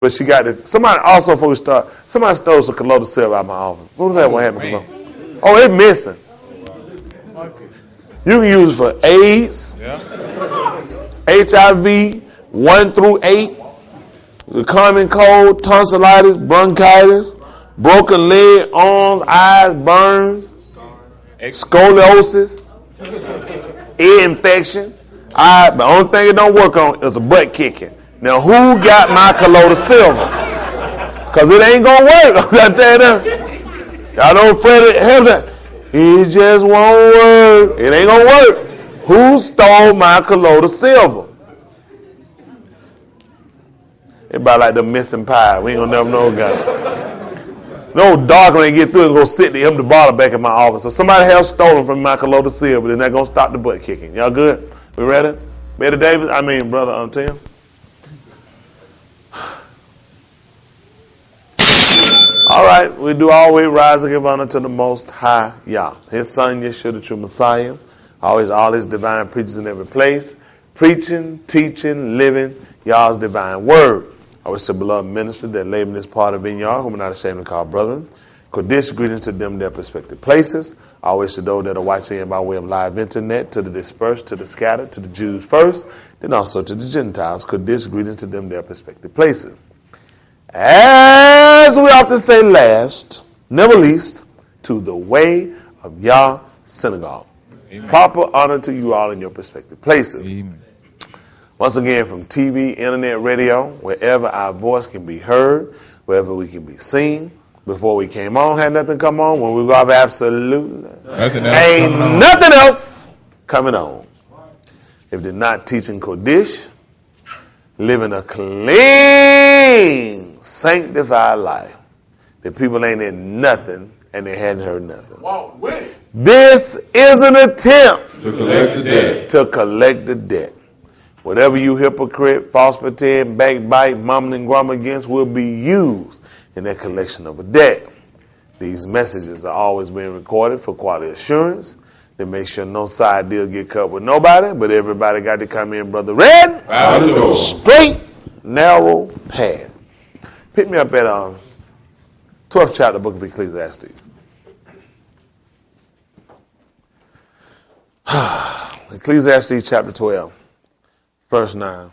But she got it. Somebody also, before we start, somebody stole some colloidal silver out of my office. What was that? What happened? Oh, it's missing. You can use it for AIDS, HIV, 1 through 8, the common cold, tonsillitis, bronchitis, broken leg, arms, eyes, burns, scoliosis, ear infection. All right, the only thing it don't work on is a butt kicking. Now, who got my colloidal silver? Because it ain't going to work. I tell you, y'all don't fret it. Hell, that. It just won't work. It ain't going to work. Who stole my colloidal silver? Everybody like the missing pie. We ain't going to never know who got it. No dog when they get through and go sit the empty bottle back in my office. So somebody have stolen from my colloidal silver. Then they're going to stop the butt kicking. Y'all good? We ready? Brother Davis? Brother Tim? All right, we do always rise and give honor to the Most High Yah. His Son, Yeshua, the true Messiah. Always all his divine preachers in every place. Preaching, teaching, living Yah's divine word. I wish the beloved minister that labor in this part of Vineyard, whom we're not ashamed to call brethren. Kodesh greetings to them in their respective places. I wish to those that are watching in by way of live internet, to the dispersed, to the scattered, to the Jews first, then also to the Gentiles. Kodesh greetings to them in their respective places. As we often say last, never least, to the way of Yah Synagogue. Amen. Proper honor to you all in your respective places. Amen. Once again, from TV, internet, radio, wherever our voice can be heard, wherever we can be seen. Before we came on, had nothing come on. When we go off, absolutely ain't nothing else coming on. If they're not teaching Kodesh, living a clean, sanctified life, the people ain't in nothing and they hadn't heard nothing. This is an attempt to collect the debt. Whatever you hypocrite, false pretend, backbite, mumbling and grumbling against will be used in that collection of a debt. These messages are always being recorded for quality assurance. They make sure no side deal get cut with nobody, but everybody got to come in, Brother Red. Straight, narrow path. Pick me up at 12th chapter, book of Ecclesiastes. Ecclesiastes chapter 12, verse 9.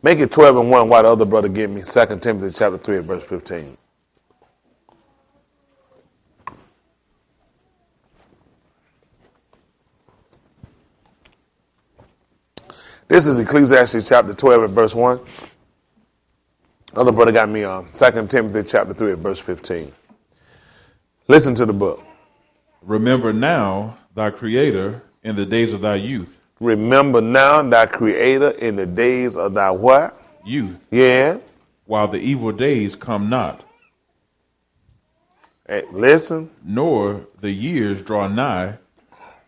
Make it 12 and 1 while the other brother give me 2 Timothy chapter 3 verse 15. This is Ecclesiastes chapter 12 and verse 1. Other brother got me on 2 Timothy chapter 3 verse 15. Listen to the book. Remember now thy Creator in the days of thy youth. Remember now thy Creator in the days of thy what? Youth. Yeah. While the evil days come not. Hey, listen. Nor the years draw nigh,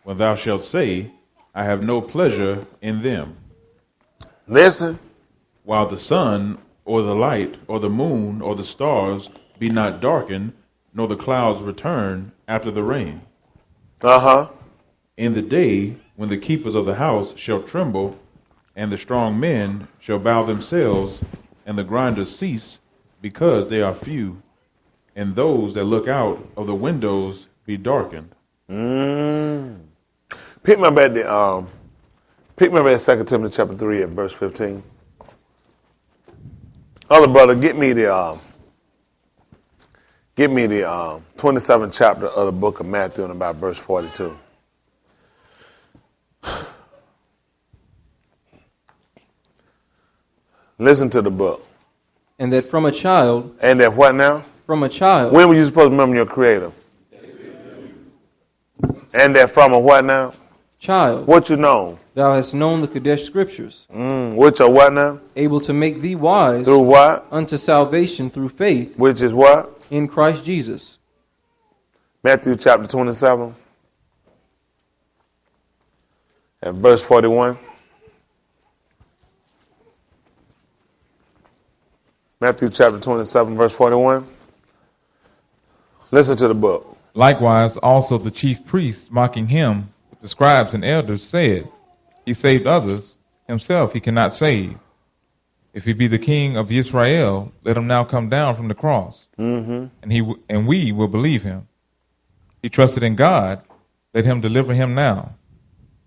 when thou shalt say, I have no pleasure in them. Listen. While the sun or the light or the moon or the stars be not darkened, nor the clouds return after the rain. In the day when the keepers of the house shall tremble, and the strong men shall bow themselves, and the grinders cease, because they are few, and those that look out of the windows be darkened. Pick me up at 2 Timothy chapter 3 at verse 15. Other brother, get me the 27th chapter of the book of Matthew and about verse 42. Listen to the book. And that from a child. And that what now? From a child. When were you supposed to remember your Creator? And that from a what now? Child. What you know? Thou hast known the Kodesh scriptures. Which are what now? Able to make thee wise. Through what? Unto salvation through faith. Which is what? In Christ Jesus. Matthew chapter 27. And verse 41. Matthew chapter 27, verse 41. Listen to the book. Likewise, also the chief priests, mocking him with the scribes and elders, said, He saved others. Himself he cannot save. If he be the king of Israel, let him now come down from the cross, and we will believe him. He trusted in God. Let him deliver him now,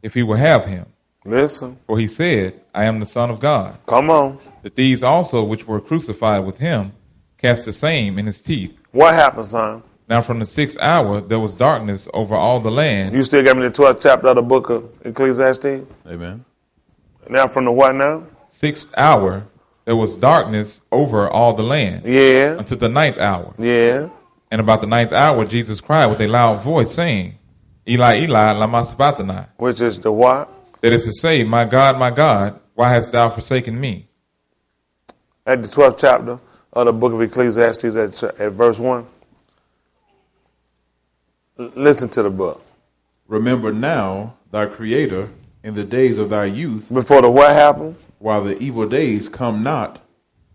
if he will have him. Listen. For he said, I am the Son of God. Come on. The thieves also which were crucified with him cast the same in his teeth. What happened, son? Now from the 6th hour there was darkness over all the land. You still got me the 12th chapter of the book of Ecclesiastes? Amen. Now from the what now? 6th hour there was darkness over all the land. Yeah. Until the 9th hour. Yeah. And about the 9th hour Jesus cried with a loud voice, saying, Eli, Eli, lama sabachthani. Which is the what? That is to say, my God, why hast thou forsaken me? At the 12th chapter of the book of Ecclesiastes at verse 1. Listen to the book. Remember now thy Creator in the days of thy youth, Before the what happened? while the evil days come not,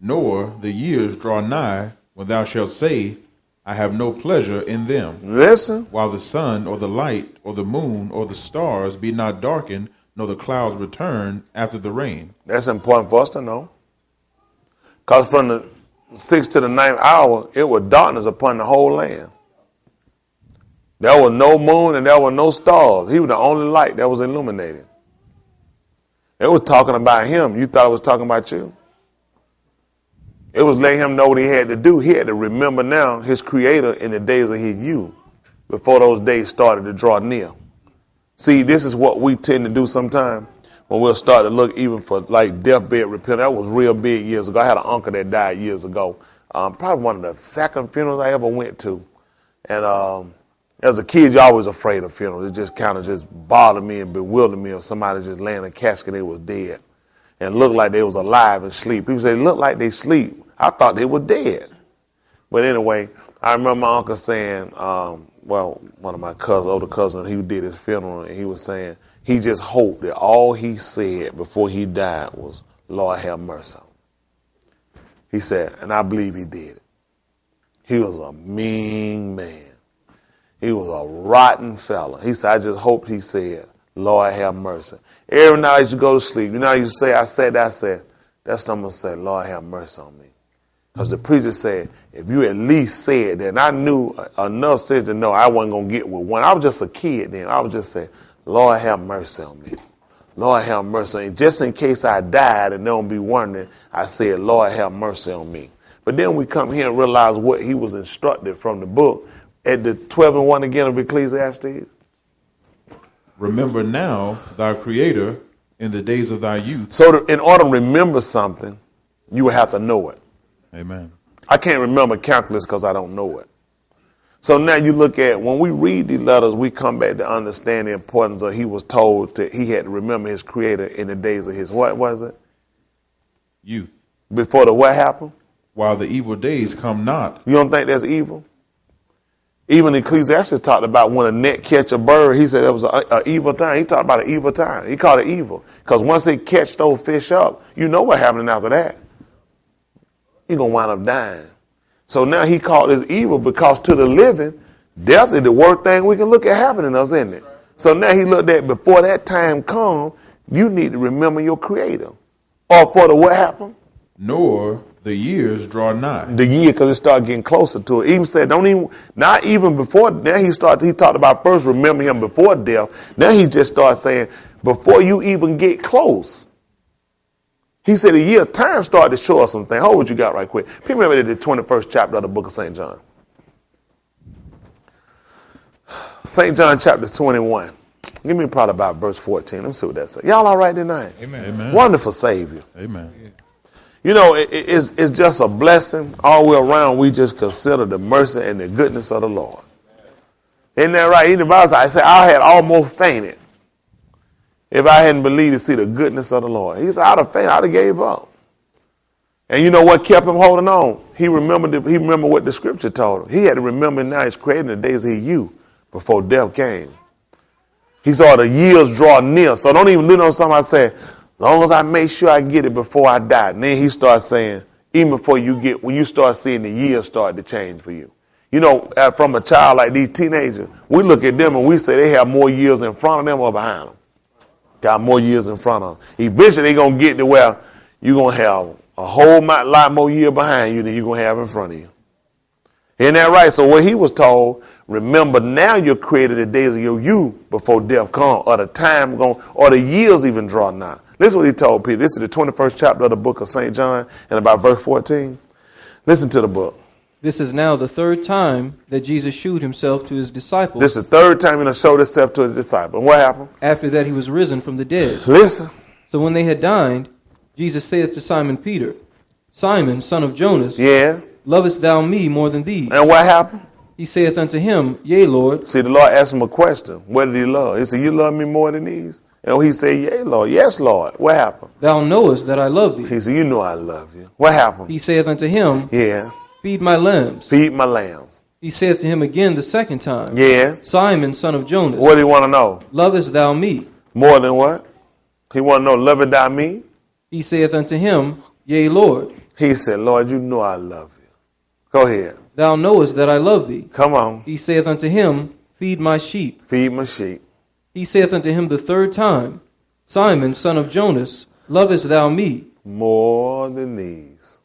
nor the years draw nigh, when thou shalt say, I have no pleasure in them. Listen. While the sun or the light or the moon or the stars be not darkened, nor the clouds return after the rain. That's important for us to know. Because from the 6th to the 9th hour, it was darkness upon the whole land. There was no moon and there were no stars. He was the only light that was illuminated. It was talking about him. You thought it was talking about you. It was letting him know what he had to do. He had to remember now his Creator in the days of his youth, before those days started to draw near. See, this is what we tend to do sometimes when we'll start to look even for like deathbed repentance. That was real big years ago. I had an uncle that died years ago. Probably one of the second funerals I ever went to. And as a kid, you're always afraid of funerals. It just kind of just bothered me and bewildered me if somebody just laying in a casket and they was dead and looked like they was alive and sleep. People say, look like they sleep. I thought they were dead. But anyway, I remember my uncle saying, one of my cousins, older cousins, he did his funeral, and he was saying he just hoped that all he said before he died was, Lord have mercy. He said, and I believe he did it. He was a mean man. He was a rotten fella. He said, I just hoped he said, Lord have mercy. Every night as you go to sleep, you know how you say, I said, that's what I'm going to say, Lord have mercy on me. Because the preacher said, if you at least said that, and I knew enough sense to know I wasn't going to get with one. I was just a kid then. I was just saying, Lord have mercy on me. Lord have mercy on me. Just in case I died and they don't be wondering, I said, Lord have mercy on me. But then we come here and realize what he was instructed from the book at the 12:1 again of Ecclesiastes. Remember now thy Creator in the days of thy youth. So in order to remember something, you would have to know it. Amen. I can't remember calculus because I don't know it. So now you look at, when we read these letters, we come back to understand the importance of he was told he had to remember his Creator in the days of his, what was it? Youth. Before the what happened? While the evil days come not. You don't think that's evil? Even Ecclesiastes talked about when a net catch a bird, he said it was an evil time. He talked about an evil time. He called it evil. Because once they catch those fish up, you know what happened after that. You're going to wind up dying. So now he called this evil because to the living, death is the worst thing we can look at happening to us, isn't it? So now he looked at, before that time come, you need to remember your Creator. Or for the what happened? Nor the years draw nigh. The year, because it started getting closer to it. Even said, not even before. Now he talked about first remember him before death. Now he just started saying, before you even get close. He said the year of time started to show us some things. Hold what you got right quick. People remember the 21st chapter of the book of St. John. St. John chapter 21. Give me probably about verse 14. Let me see what that says. Y'all all right tonight? Amen. Amen. Wonderful Savior. Amen. You know, it's just a blessing all the way around. We just consider the mercy and the goodness of the Lord. Isn't that right? In the Bible, I said, I had almost fainted if I hadn't believed to see the goodness of the Lord. He said, I'd have fainted. I'd have gave up. And you know what kept him holding on? He remembered what the scripture told him. He had to remember now he's creating the days of his youth before death came. He saw the years draw near. So don't even do no something I said, as long as I make sure I get it before I die. And then he starts saying, even before when you start seeing the years start to change for you. You know, from a child like these teenagers, we look at them and we say they have more years in front of them or behind them. Got more years in front of them. Eventually, they're going to get to where you're going to have a whole lot more years behind you than you're going to have in front of you. Isn't that right? So what he was told, remember now you're created the days of your youth before death come, or the time gone, or the years even draw nigh. This is what he told Peter. This is the 21st chapter of the book of St. John, and about verse 14. Listen to the book. This is now the third time that Jesus shewed himself to his disciples. This is the third time he showed himself to the disciple. And what happened? After that he was risen from the dead. Listen. So when they had dined, Jesus saith to Simon Peter, Simon, son of Jonas, Yeah. lovest thou me more than these? And what happened? He saith unto him, Yea, Lord. See, the Lord asked him a question. What did he love? He said, you love me more than these? And he said, yea, Lord. Yes, Lord. What happened? Thou knowest that I love thee. He said, you know I love you. What happened? He saith unto him, Yeah. Feed my lambs. Feed my lambs. He saith to him again the second time, Yeah. Simon, son of Jonas, What do you want to know? lovest thou me? More than what? He want to know, lovest thou me? He saith unto him, Yea, Lord. He said, Lord, you know I love you. Go ahead. Thou knowest that I love thee. Come on. He saith unto him, Feed my sheep. Feed my sheep. He saith unto him the third time, Simon, son of Jonas, lovest thou me? More than these.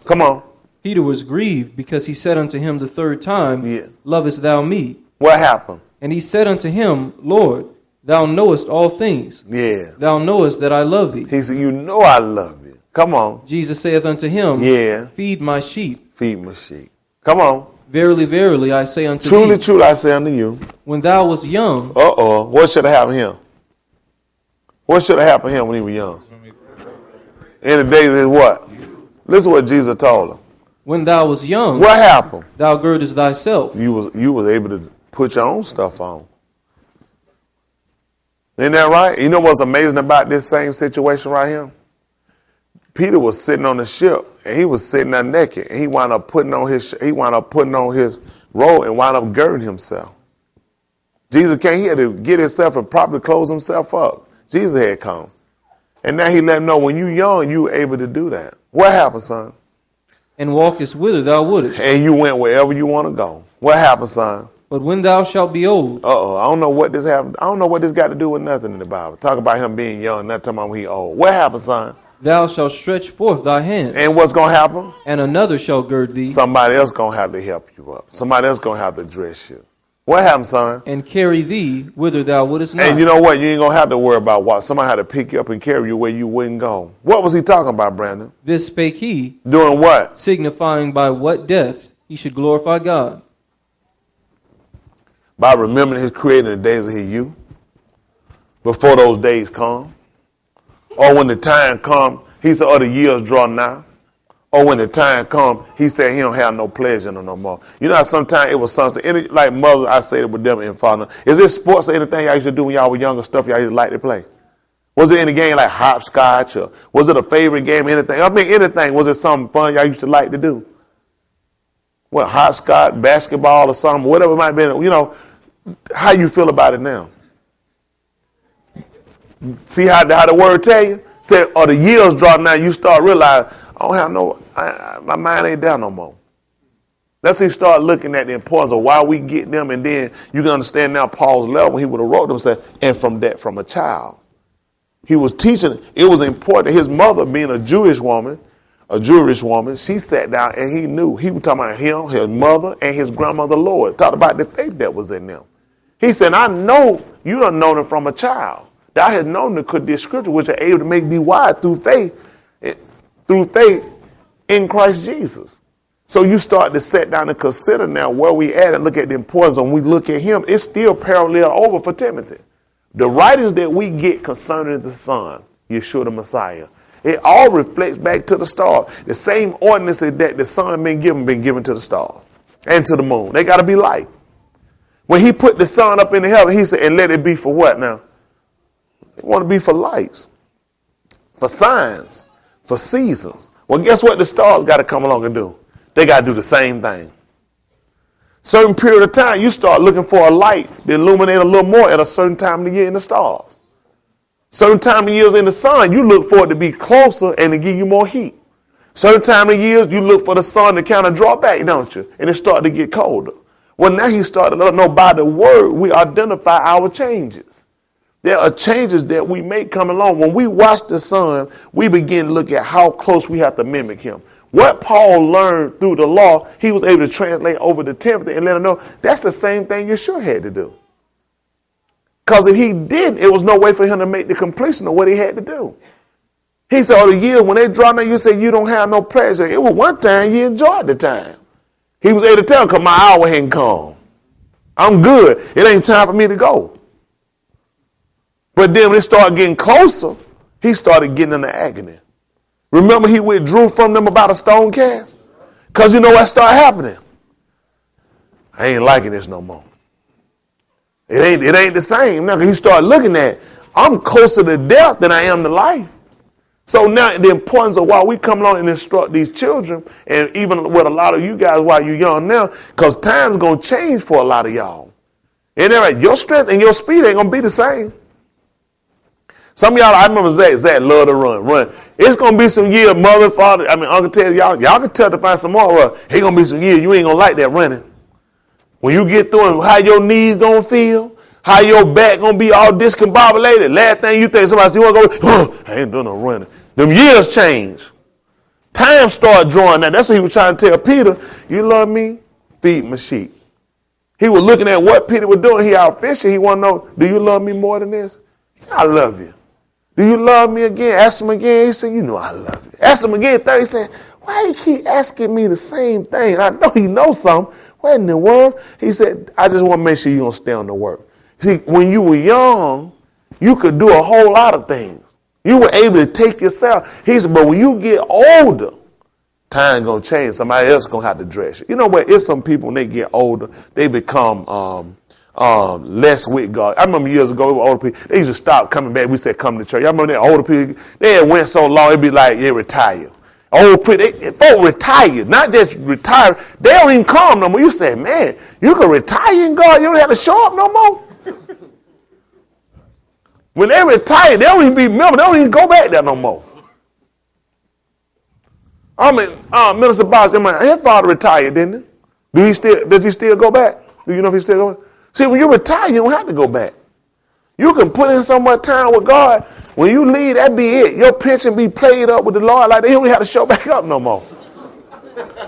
Come on. Peter was grieved because he said unto him the third time, Yeah. Lovest thou me? What happened? And he said unto him, Lord, thou knowest all things. Yeah. Thou knowest that I love thee. He said, you know I love you. Come on. Jesus saith unto him, Yeah. Feed my sheep. Feed my sheep. Come on. Verily, verily, I say unto Truly, thee, truly, I say unto you. when thou wast young, Uh-oh. What should have happened to him? What should have happened to him when he was young? In the days of his what? Listen to what Jesus told him. when thou wast young, What happened? thou girdest thyself. You was able to put your own stuff on. Isn't that right? You know what's amazing about this same situation right here? Peter was sitting on the ship and he was sitting there naked, and he wound up putting on his robe and wound up girding himself. Jesus came here to get himself and properly close himself up. Jesus had come. And now he let him know when you young, you were able to do that. What happened, son? And walkest whither thou wouldest. And you went wherever you want to go. What happened, son? But when thou shalt be old, Uh-oh. I don't know what this happened. I don't know what this got to do with nothing in the Bible. Talk about him being young, not talking about when he old. What happened, son? thou shalt stretch forth thy hand, And what's going to happen? and another shall gird thee, Somebody else going to have to help you up. Somebody else going to have to dress you. What happened, son? and carry thee whither thou wouldest not. And you know what? You ain't going to have to worry about what. Somebody had to pick you up and carry you where you wouldn't go. What was he talking about, Brandon? This spake he, Doing what? signifying by what death he should glorify God. By remembering his creator in the days of his youth. Before those days come. Or when the time come, he said, the years draw nigh. Or when the time come, he said he don't have no pleasure no more. You know how sometimes it was something, like mother, I say it with them and father. Is it sports or anything y'all used to do when y'all were younger, stuff y'all used to like to play? Was it any game like hopscotch, or was it a favorite game, anything? I mean, anything. Was it something fun y'all used to like to do? What, hopscotch, basketball or something, whatever it might be. You know, how you feel about it now? See how the word tell you? Say, the years draw now, you start realizing, I don't have my mind ain't down no more. Let's start looking at the importance of why we get them, and then you can understand now Paul's level when he would have wrote them, said, and from a child. He was teaching, it was important. His mother, being a Jewish woman, she sat down and he knew. He was talking about him, his mother, and his grandmother, Lord. Talked about the faith that was in them. He said, I know you done known it from a child. That I had known the scripture, which are able to make thee wise through faith in Christ Jesus. So you start to sit down and consider now where we at and look at the importance. When we look at him, it's still parallel over for Timothy. The writings that we get concerning the Son, Yeshua the Messiah, it all reflects back to the stars. The same ordinances that the Son been given to the stars and to the moon. They got to be light. When he put the sun up in the heaven, he said, and let it be for what now? They want to be for lights, for signs, for seasons. Well, guess what the stars got to come along and do? They got to do the same thing. Certain period of time, you start looking for a light to illuminate a little more at a certain time of the year in the stars. Certain time of years in the sun, you look for it to be closer and to give you more heat. Certain time of years, you look for the sun to kind of draw back, don't you? And it start to get colder. Well, now he started to let us know by the word we identify our changes. There are changes that we make come along. When we watch the Son, we begin to look at how close we have to mimic him. What Paul learned through the law, he was able to translate over to Timothy and let him know that's the same thing Yeshua had to do. Because if he didn't, it was no way for him to make the completion of what he had to do. He said, the years when they draw near, you say you don't have no pleasure. It was one time you enjoyed the time. He was able to tell him, because my hour hadn't come. I'm good. It ain't time for me to go. But then when it started getting closer, he started getting into agony. Remember he withdrew from them about a stone cast? Because you know what started happening? I ain't liking this no more. It ain't the same. Now, he started looking at, I'm closer to death than I am to life. So now the importance of why we come along and instruct these children, and even with a lot of you guys while you're young now, because time's going to change for a lot of y'all. And right, your strength and your speed ain't going to be the same. Some of y'all, I remember Zach loved to run. It's going to be some years, mother, father, Uncle Ted, y'all can testify some more. It's going to be some years you ain't going to like that running. When you get through it, how your knees going to feel, how your back going to be all discombobulated. Last thing you think somebody you want to go, I ain't doing no running. Them years change. Time start drawing out. That's what he was trying to tell Peter. You love me? Feed my sheep. He was looking at what Peter was doing. He out fishing. He want to know, do you love me more than this? I love you. Do you love me again? Ask him again. He said, you know I love you. Ask him again. Third, he said, why you keep asking me the same thing? I know he knows something. What in the world? He said, I just want to make sure you're going to stay on the work. See, when you were young, you could do a whole lot of things. You were able to take yourself. He said, but when you get older, time going to change. Somebody else going to have to dress you. You know what? It's some people, when they get older, they become less with God. I remember years ago, we were older people. They used to stop coming back. We said, come to church. I remember that older people, they had went so long, it'd be like they retired. Old people, folk retired, not just retired. They don't even come no more. You say, man, you can retire in God. You don't have to show up no more. When they retire, they don't even be members. They don't even go back there no more. Minister Boss, his father retired, didn't he? Does he still go back? Do you know if he still goes? See, when you retire, you don't have to go back. You can put in so much time with God. When you leave, that be it. Your pension be paid up with the Lord like they don't have to show back up no more.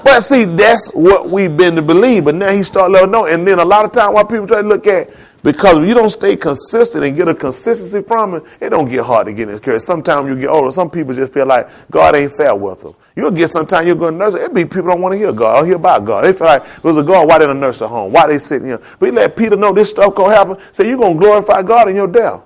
But see, that's what we've been to believe. But now he started letting know. And then a lot of time, why people try to look at, because if you don't stay consistent and get a consistency from it don't get hard to get in courage. Sometimes you get older. Some people just feel like God ain't fair with them. You'll get sometimes you'll go to nurse. It be people don't want to hear God or hear about God. They feel like there's a God. Why they in a nursing home? Why they sitting here? But he let Peter know this stuff gonna happen. Say you're gonna glorify God in your death.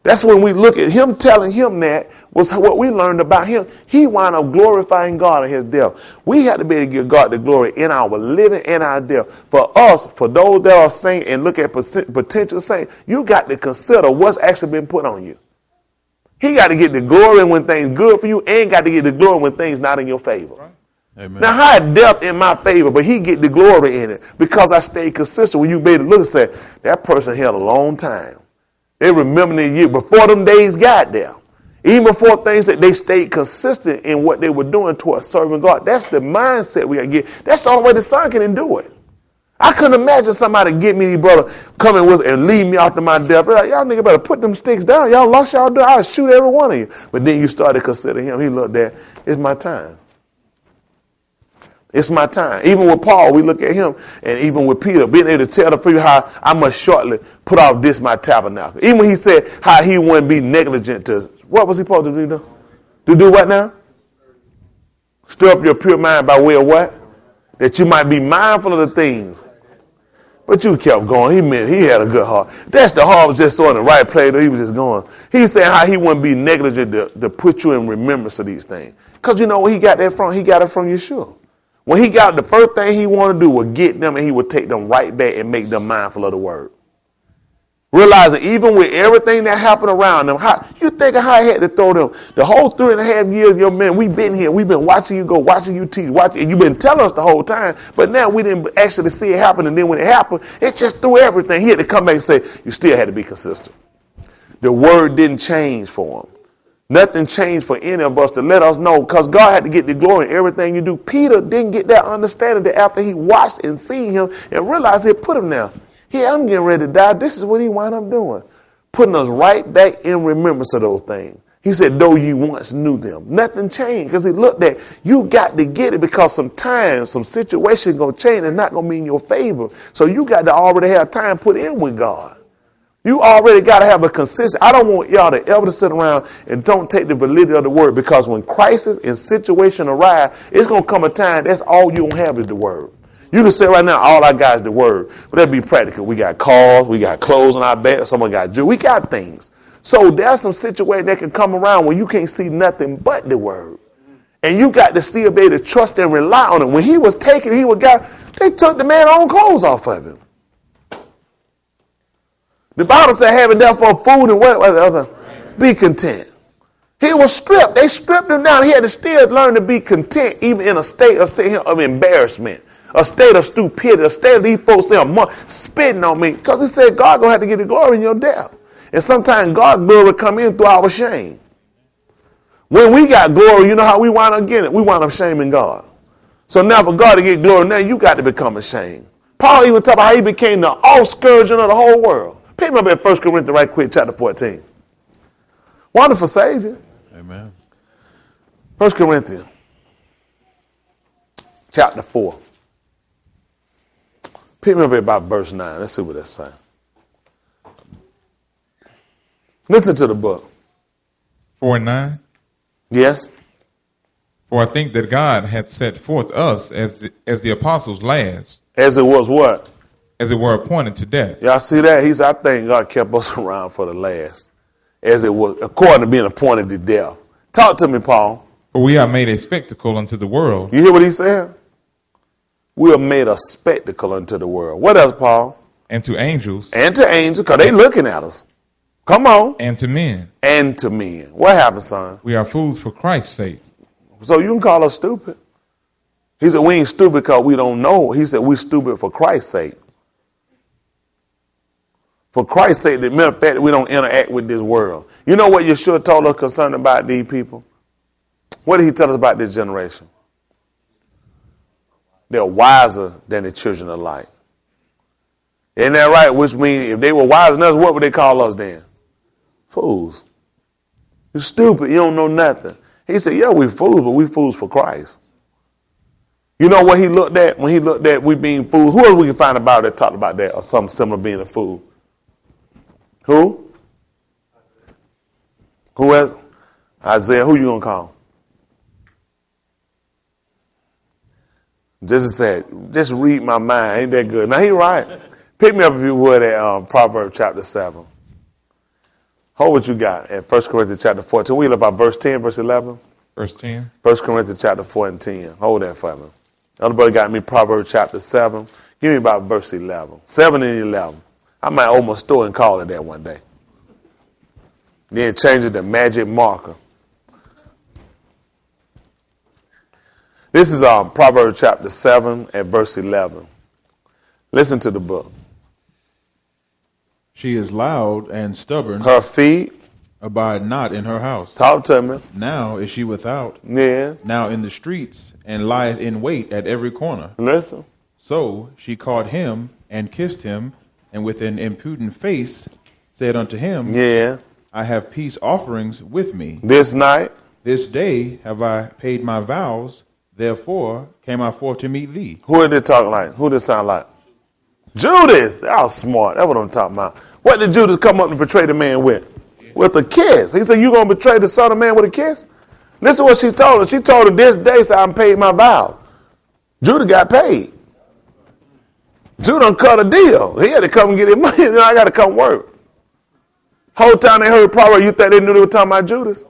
That's when we look at him telling him that was what we learned about him. He wound up glorifying God in his death. We had to be able to give God the glory in our living and our death. For us, for those that are saints and look at potential saints, you got to consider what's actually been put on you. He got to get the glory when things good for you and got to get the glory when things not in your favor. Right. Amen. Now, how death in my favor, but he get the glory in it because I stayed consistent. When you be able to look and say, that person held a long time. They remember the year before them days got there. Even before things that they stayed consistent in what they were doing towards serving God. That's the mindset we got to get. That's the only way the Son can do it. I couldn't imagine somebody get me, brother, coming with and lead me out to my death. They're like, y'all nigga better put them sticks down. Y'all lost y'all door. I'll shoot every one of you. But then you started to consider him. He looked at, it's my time. It's my time. Even with Paul, we look at him, and even with Peter, being able to tell the people how I must shortly put off this my tabernacle. Even when he said how he wouldn't be negligent to, what was he supposed to do? To do what now? Stir up your pure mind by way of what? That you might be mindful of the things. But you kept going. He had a good heart. That's the heart was just so in the right place that he was just going. He's saying how he wouldn't be negligent to put you in remembrance of these things. Because you know where he got that from? He got it from Yeshua. When he got the first thing he wanted to do was get them and he would take them right back and make them mindful of the word. Realizing even with everything that happened around them, you think of how I had to throw them. The whole 3.5 years, your man, we've been here. We've been watching you go, watching you teach, and you've been telling us the whole time. But now we didn't actually see it happen. And then when it happened, it just threw everything. He had to come back and say, you still had to be consistent. The word didn't change for him. Nothing changed for any of us to let us know, because God had to get the glory in everything you do. Peter didn't get that understanding that after he watched and seen him and realized he put him there. Yeah, I'm getting ready to die. This is what he wound up doing. putting us right back in remembrance of those things. He said, though you once knew them. Nothing changed because he looked at, you got to get it because sometimes some situation going to change and not going to be in your favor. So you got to already have time put in with God. You already got to have a consistent. I don't want y'all to ever sit around and don't take the validity of the word, because when crisis and situation arrive, it's going to come a time that's all you going to have is the word. You can say right now, all I got is the word. But that'd be practical. We got cars, we got clothes on our back, someone got jewelry. We got things. So there's some situation that can come around when you can't see nothing but the word. And you got to still be able to trust and rely on it. When he was taken, they took the man's own clothes off of him. The Bible said, having therefore food and what other, be content. He was stripped. They stripped him down. He had to still learn to be content, even in a state of embarrassment, a state of stupidity, a state of these folks saying, spitting on me. Because he said, God going to have to get the glory in your death. And sometimes God's glory come in through our shame. When we got glory, you know how we wind up getting it? We wind up shaming God. So now for God to get glory, now you got to become ashamed. Paul even talked about how he became the offscourging of the whole world. Pick me up at 1 Corinthians right quick, chapter 14. Wonderful Savior. Amen. 1 Corinthians, chapter 4. Pick me up at about verse 9. Let's see what that's saying. Listen to the book. 4:9. Yes. For I think that God hath set forth us as the apostles last. As it was what? As it were appointed to death. Y'all see that? He said, I think God kept us around for the last. As it was, according to being appointed to death. Talk to me, Paul. For we are made a spectacle unto the world. You hear what he said? We are made a spectacle unto the world. What else, Paul? And to angels. And to angels, because they looking at us. Come on. And to men. And to men. What happened, son? We are fools for Christ's sake. So you can call us stupid. He said we ain't stupid because we don't know. He said we stupid for Christ's sake. For Christ's sake, the mere fact that we don't interact with this world. You know what Yeshua told us concerned about these people? What did he tell us about this generation? They're wiser than the children of light. Isn't that right? Which means if they were wiser than us, what would they call us then? Fools. You're stupid. You don't know nothing. He said, yeah, we fools, but we fools for Christ. You know what he looked at when he looked at we being fools? Who else we can find about that talked about that or something similar being a fool? Who? Who else? Isaiah. Who you going to call? Just read my mind. Ain't that good? Now, he right. Pick me up if you would at Proverbs chapter 7. Hold what you got at 1 Corinthians chapter 14. We look at verse 10, verse 11. Verse 10. 1 Corinthians chapter 4 and 10. Hold that for me. Other brother got me Proverbs chapter 7. Give me about verse 11. 7 and 11. I might open my store and call it that one day. Then change it to magic marker. This is Proverbs chapter 7 and verse 11. Listen to the book. She is loud and stubborn. Her feet abide not in her house. Talk to me. Now is she without. Yeah. Now in the streets, and lieth in wait at every corner. Listen. So she caught him and kissed him, and with an impudent face said unto him, yeah, I have peace offerings with me. This night. This day have I paid my vows. Therefore came I forth to meet thee. Who did they talk like? Who did it sound like? Judas. They're all smart. That's what I'm talking about. What did Judas come up and betray the man with? With a kiss. He said, you going to betray the son of man with a kiss? Listen to what she told him. She told him this day, so I'm paid my vow. Judah got paid. Judah done cut a deal. He had to come and get his money. I got to come work. Whole time they heard Proverbs, you think they knew they were talking about Judas?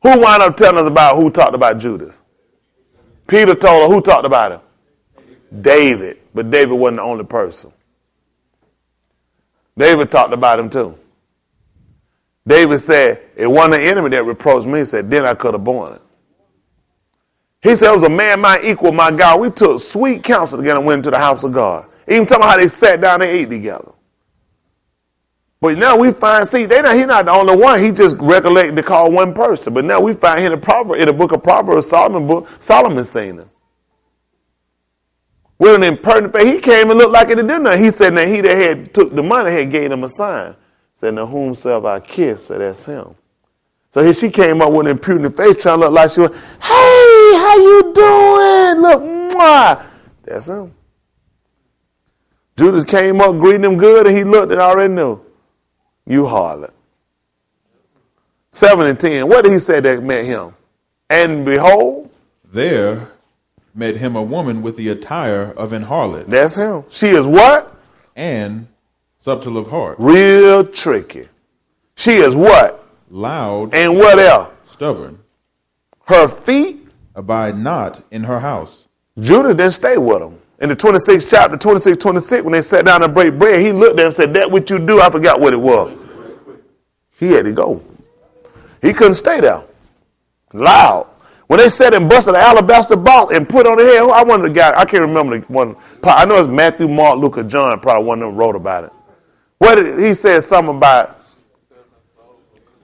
Who wound up telling us about who talked about Judas? Peter told her who talked about him? David. But David wasn't the only person. David talked about him too. David said, it wasn't an enemy that reproached me. He said, then I could have borne it. He said, it was a man might equal my God. We took sweet counsel together and went into the house of God. Even talking about how they sat down and ate together. But now we find, see, he's not the only one. He just recollected to call one person. But now we find here in the book of Proverbs, Solomon seen him. With an impertinent face, he came and looked like it didn't know. He said, now he that had took the money had gave him a sign. Said, now whom shall I kiss? Said, that's him. So here she came up with an impudent face, trying to look like she was, hey, how you doing? Look, mwah. That's him. Judas came up, greeting him good, and he looked and already knew. You harlot. 7 and 10. What did he say that met him? And behold, there met him a woman with the attire of an harlot. That's him. She is what? And subtle of heart. Real tricky. She is what? Loud. And what else? Stubborn. Her feet? Abide not in her house. Judas didn't stay with him. In the 26th chapter, 26, when they sat down to break bread, he looked at them and said, that what you do, I forgot what it was. He had to go. He couldn't stay there. Loud. When they said and busted the alabaster box and put on the head, I wonder the guy, I can't remember the one. I know it's Matthew, Mark, Luke, or John, probably one of them wrote about it. What did he said something about,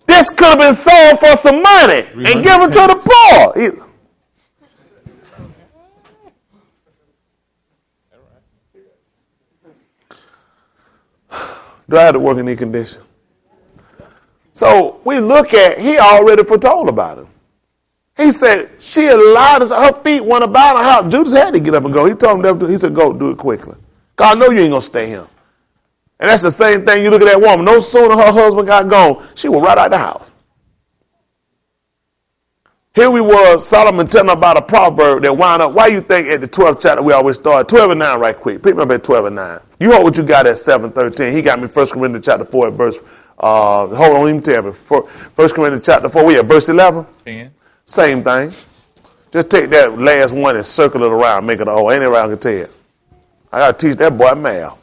this could have been sold for some money and given to the poor. Do I have to work in any condition? So we look at, he already foretold about him. He said, she allowed us, her feet went about her house. Judas had to get up and go. He told him, he said, go do it quickly. God, I know you ain't going to stay here. And that's the same thing. You look at that woman. No sooner her husband got gone, she was right out the house. Here we were, Solomon telling about a proverb that wound up. Why you think at the 12th chapter we always start? 12 and 9 right quick. Pick me up at 12 and 9. You hold what you got at 7:13. He got me 1 Corinthians chapter 4 at verse, hold on, let me tell me. 1 Corinthians chapter 4, we at verse 11? 10. Same thing. Just take that last one and circle it around, make it a whole. Ain't it around can tell you. I got to teach that boy math.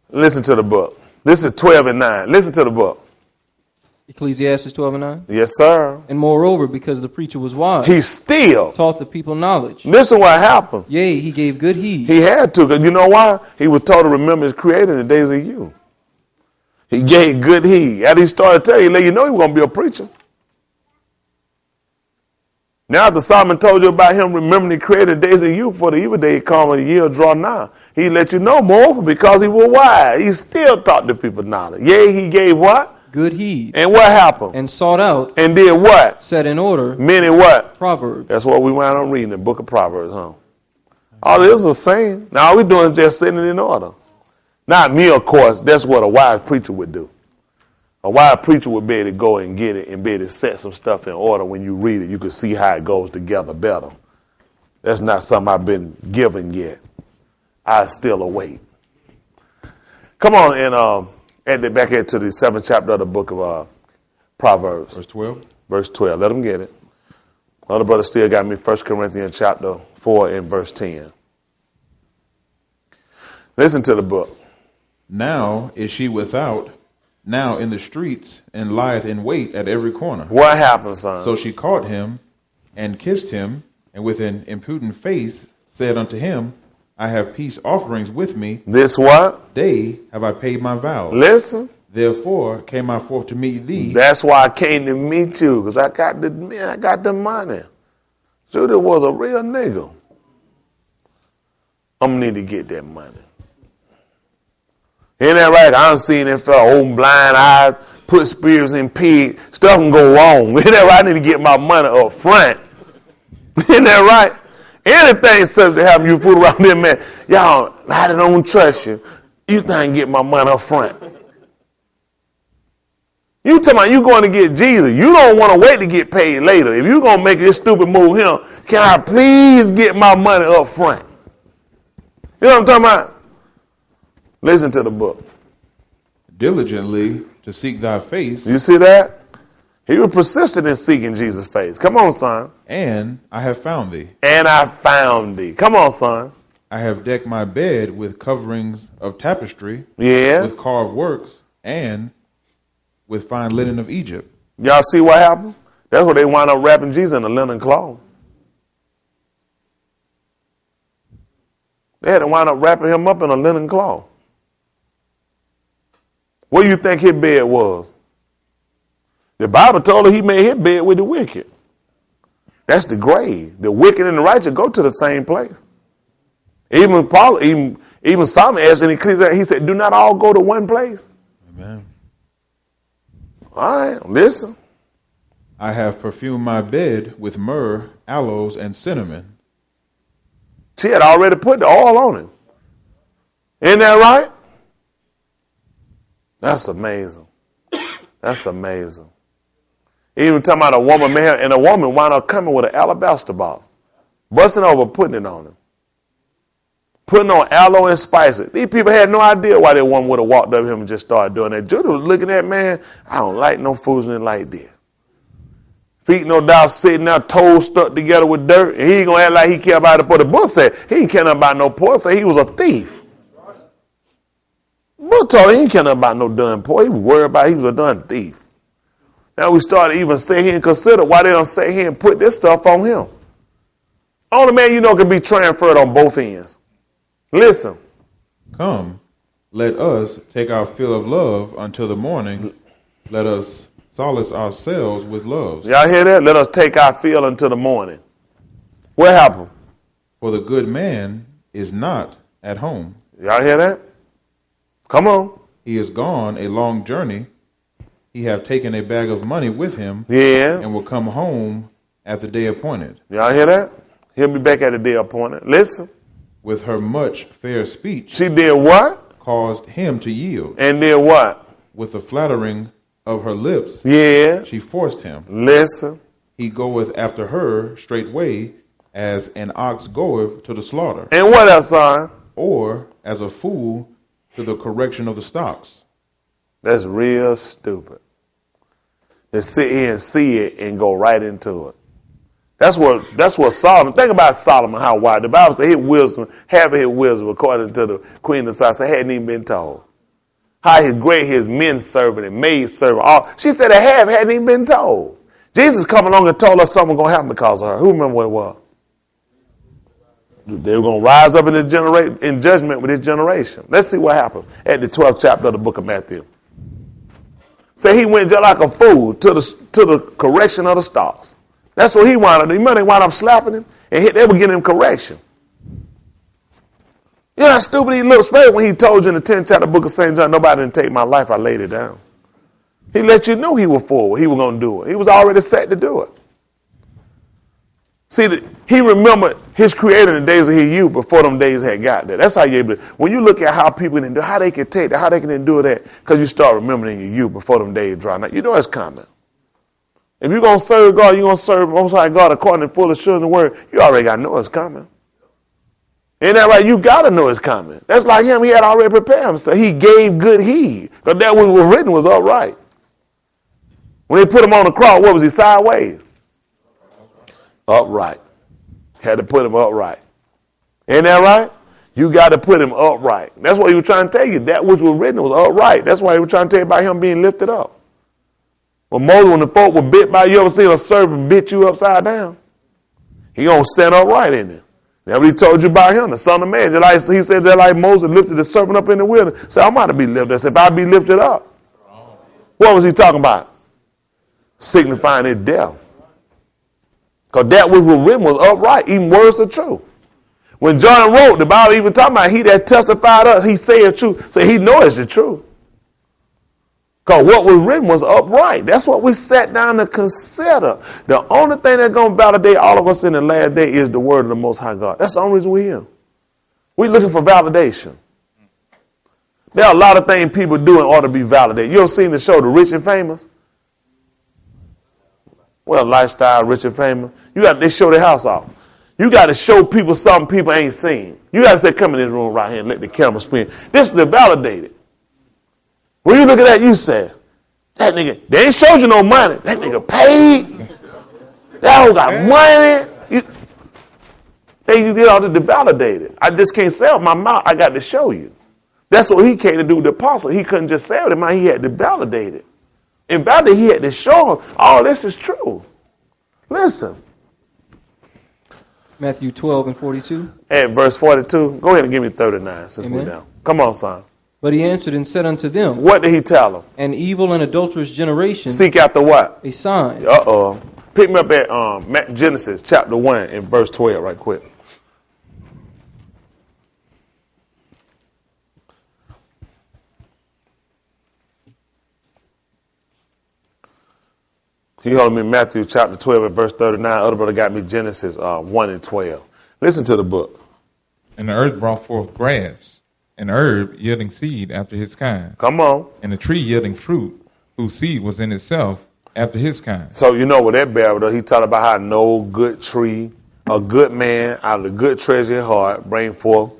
Listen to the book. This is 12 and 9. Listen to the book. Ecclesiastes 12 and 9. Yes, sir. And moreover, because the preacher was wise, He still taught the people knowledge. Listen what happened. Yea, he gave good heed. He had to, because you know why? He was told to remember his creator in the days of youth. He gave good heed. After he started telling you, let you know he was going to be a preacher. Now the Solomon told you about him remembering the creator in the days of youth, for the evil day come and the year draw nigh. He let you know more because he was wise. He still taught the people knowledge. Yea, he gave what? Good heed. And what happened? And sought out. And did what? Set in order. Many what? Proverbs. That's what we wound up reading, the book of Proverbs, huh? All this is a saying. Now all we're doing is just setting it in order. Not me, of course. That's what a wise preacher would do. A wise preacher would be able to go and get it and be able to set some stuff in order. When you read it, you can see how it goes together better. That's not something I've been given yet. I still await. Come on and back into the 7th chapter of the book of Proverbs. Verse 12. Verse 12. Let them get it. Other brother still got me 1 Corinthians chapter 4 and verse 10. Listen to the book. Now is she without, now in the streets, and lieth in wait at every corner. What happened, son? So she caught him and kissed him, and with an impudent face said unto him, I have peace offerings with me. This what? Day have I paid my vows. Listen. Therefore came I forth to meet thee. That's why I came to meet you, because I got the money. Judah was a real nigga. I'm going to need to get that money. Ain't that right? I done seen that fella open blind eyes, put spears in pigs. Stuff can go wrong. Ain't that right? I need to get my money up front. Ain't that right? Anything's subject to having you fool around there, man. Y'all, I don't trust you. You think I can get my money up front? You talking about you going to get Jesus. You don't want to wait to get paid later. If you going to make this stupid move here, can I please get my money up front? You know what I'm talking about? Listen to the book. Diligently to seek thy face. You see that? He was persistent in seeking Jesus' face. Come on, son. And I have found thee. And I found thee. Come on, son. I have decked my bed with coverings of tapestry. Yeah. With carved works and with fine linen of Egypt. Y'all see what happened? That's where they wound up wrapping Jesus in a linen cloth. They had to wind up wrapping him up in a linen cloth. What do you think his bed was? The Bible told us he made his bed with the wicked. That's the grave. The wicked and the righteous go to the same place. Even Paul, even Solomon asked in Ecclesiastes, he said, do not all go to one place. Amen. All right, listen. I have perfumed my bed with myrrh, aloes, and cinnamon. She had already put the oil on him. Isn't that right? That's amazing. That's amazing. Even talking about a woman, man, and a woman wound up coming with an alabaster box, busting over, putting it on him. Putting on aloe and spices. These people had no idea why that woman would have walked up to him and just started doing that. Judah was looking at, man, I don't like no foolishness like this. Feet no doubt sitting there, toes stuck together with dirt, and he ain't gonna act like he care about the poor. The book said he ain't care about no poor, said he was a thief. The book told him he ain't care about no done poor. He was worried about he was a done thief. Now we started even saying here and consider why they don't say here and put this stuff on him. Only man you know can be transferred on both ends. Listen. Come, let us take our fill of love until the morning. Let us solace ourselves with loves. Y'all hear that? Let us take our fill until the morning. What happened? For the good man is not at home. Y'all hear that? Come on. He is gone a long journey. He have taken a bag of money with him. Yeah. And will come home at the day appointed. Y'all hear that? He'll be back at the day appointed. Listen. With her much fair speech. She did what? Caused him to yield. And did what? With the flattering of her lips. Yeah. She forced him. Listen. He goeth after her straightway as an ox goeth to the slaughter. And what else, son? Or as a fool to the correction of the stocks. That's real stupid. To sit here and see it and go right into it. That's what Solomon, think about Solomon, how wise. The Bible says his wisdom, having his wisdom, according to the Queen of Solomon, hadn't even been told. How his great, his men servant and maid servant, all, she said a half hadn't even been told. Jesus come along and told us something was going to happen because of her. Who remember what it was? They were going to rise up in judgment with this generation. Let's see what happened at the 12th chapter of the book of Matthew. Say he went just like a fool to the correction of the stocks. That's what he wound up. They wound up slapping him, and they were getting him correction. You know how stupid he looked, especially when he told you in the 10th chapter of the book of St. John, nobody didn't take my life, I laid it down. He let you know he was forward, he was going to do it. He was already set to do it. See, he remembered his creator in the days of his youth before them days had got there. That's how you able to, when you look at how people can do, how they can take that, how they can endure that, because you start remembering your youth before them days dry. Now, you know it's coming. If you're going to serve God, you're going to serve Most High God according to full assurance of the word, you already got to know it's coming. Ain't that right? You got to know it's coming. That's like him. He had already prepared himself. He gave good heed, because that what was written was upright. When they put him on the cross, what was he, sideways? Upright. Had to put him upright. Ain't that right? You got to put him upright. That's what he was trying to tell you. That which was written was upright. That's why he was trying to tell you about him being lifted up. When Moses, when the folk were bit by you, ever seen a serpent bit you upside down? He gonna stand upright in it. That's what he told you about him, the Son of Man. Just like he said that like Moses lifted the serpent up in the wilderness. Said, I'm about to be lifted. I said, if I be lifted up. What was he talking about? Signifying his death. Because that which was written was upright, even words are true. When John wrote, the Bible even talking about he that testified us, he said truth. So he knows the truth. Because what was written was upright. That's what we sat down to consider. The only thing that's going to validate all of us in the last day is the word of the Most High God. That's the only reason we're here. We're looking for validation. There are a lot of things people do in order to be validated. You ever seen the show The Rich and Famous? Well, Lifestyle, Rich and Famous. They show their house off. You got to show people something people ain't seen. You got to say, come in this room right here and let the camera spin. This is the validated. When you look at that, you say, that nigga, they ain't showed you no money. That nigga paid. That who got money. You get all to validate it. I just can't say it with my mouth. I got to show you. That's what he came to do with the apostle. He couldn't just say it with his mouth. He had to validate it. And validate, he had to show him all this is true. Listen. Matthew 12 and 42. And verse 42. Go ahead and give me 39 since Amen. we're down. Come on, son. But he answered and said unto them, What did he tell them? An evil and adulterous generation. Seek after what? A sign. Uh-oh. Pick me up at Genesis chapter 1 and verse 12 right quick. He told me Matthew chapter 12 and verse 39. Other brother got me Genesis 1 and 12. Listen to the book. And the earth brought forth grass, an herb yielding seed after his kind. Come on. And a tree yielding fruit, whose seed was in itself after his kind. So you know what that bear, he talked about how no good tree, a good man out of the good treasure of heart bring forth.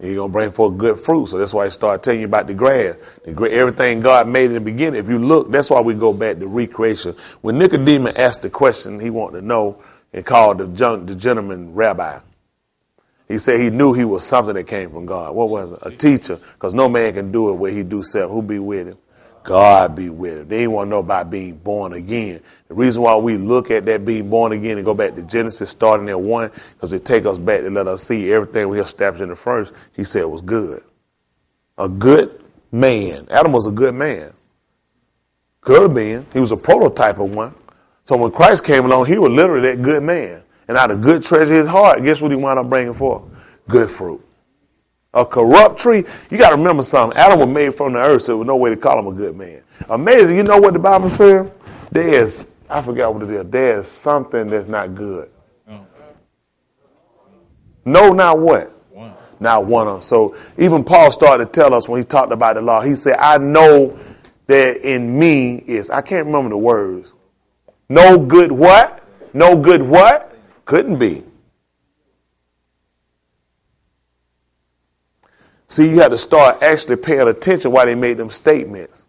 He's going to bring forth good fruit. So that's why he started telling you about the grass. Everything God made in the beginning. If you look, that's why we go back to recreation. When Nicodemus asked the question he wanted to know and called the gentleman rabbi, he said he knew he was something that came from God. What was it? A teacher. Because no man can do it where he do self. Who be with him? God be with him. They ain't want to know about being born again. The reason why we look at that being born again and go back to Genesis starting at 1, because it take us back to let us see everything we established in the first. He said it was good. A good man. Adam was a good man. Could have been. He was a prototype of one. So when Christ came along, he was literally that good man. And out of good treasure his heart, guess what he wound up bringing forth? Good fruit. A corrupt tree. You got to remember something. Adam was made from the earth, so there was no way to call him a good man. Amazing. You know what the Bible says? I forgot what it is. There's something that's not good. No, not what? One. Not one of them. So even Paul started to tell us when he talked about the law, he said, I know that in me is, I can't remember the words. No good what? No good what? Couldn't be. See, you had to start actually paying attention while they made them statements.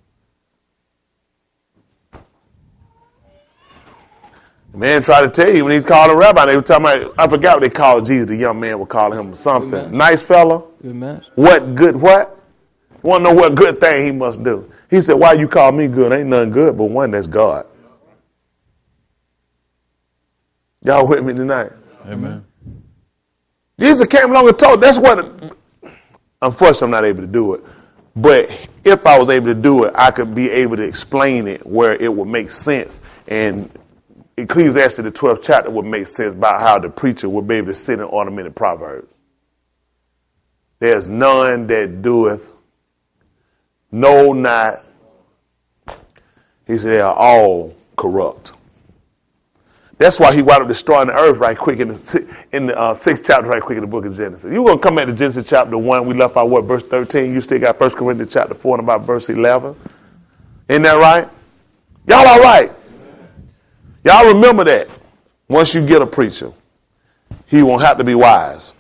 The man tried to tell you when he called a rabbi, they were talking about, I forgot what they called Jesus. The young man would call him something. Nice fella. Good match. What good what? You want to know what good thing he must do. He said, why you call me good? Ain't nothing good but one that's God. Y'all with me tonight? Amen. Jesus came along and told, that's what... Unfortunately, I'm not able to do it. But if I was able to do it, I could be able to explain it where it would make sense. And Ecclesiastes, the 12th chapter, would make sense about how the preacher would be able to sit in ornamented proverbs. There's none that doeth, no, not. He said they are all corrupt. That's why he wound up destroying the earth right quick in the 6th chapter right quick in the book of Genesis. You're going to come back to Genesis chapter 1. We left out what, verse 13? You still got 1 Corinthians chapter 4 and about verse 11. Isn't that right? Y'all all right? Y'all remember that. Once you get a preacher, he won't have to be wise.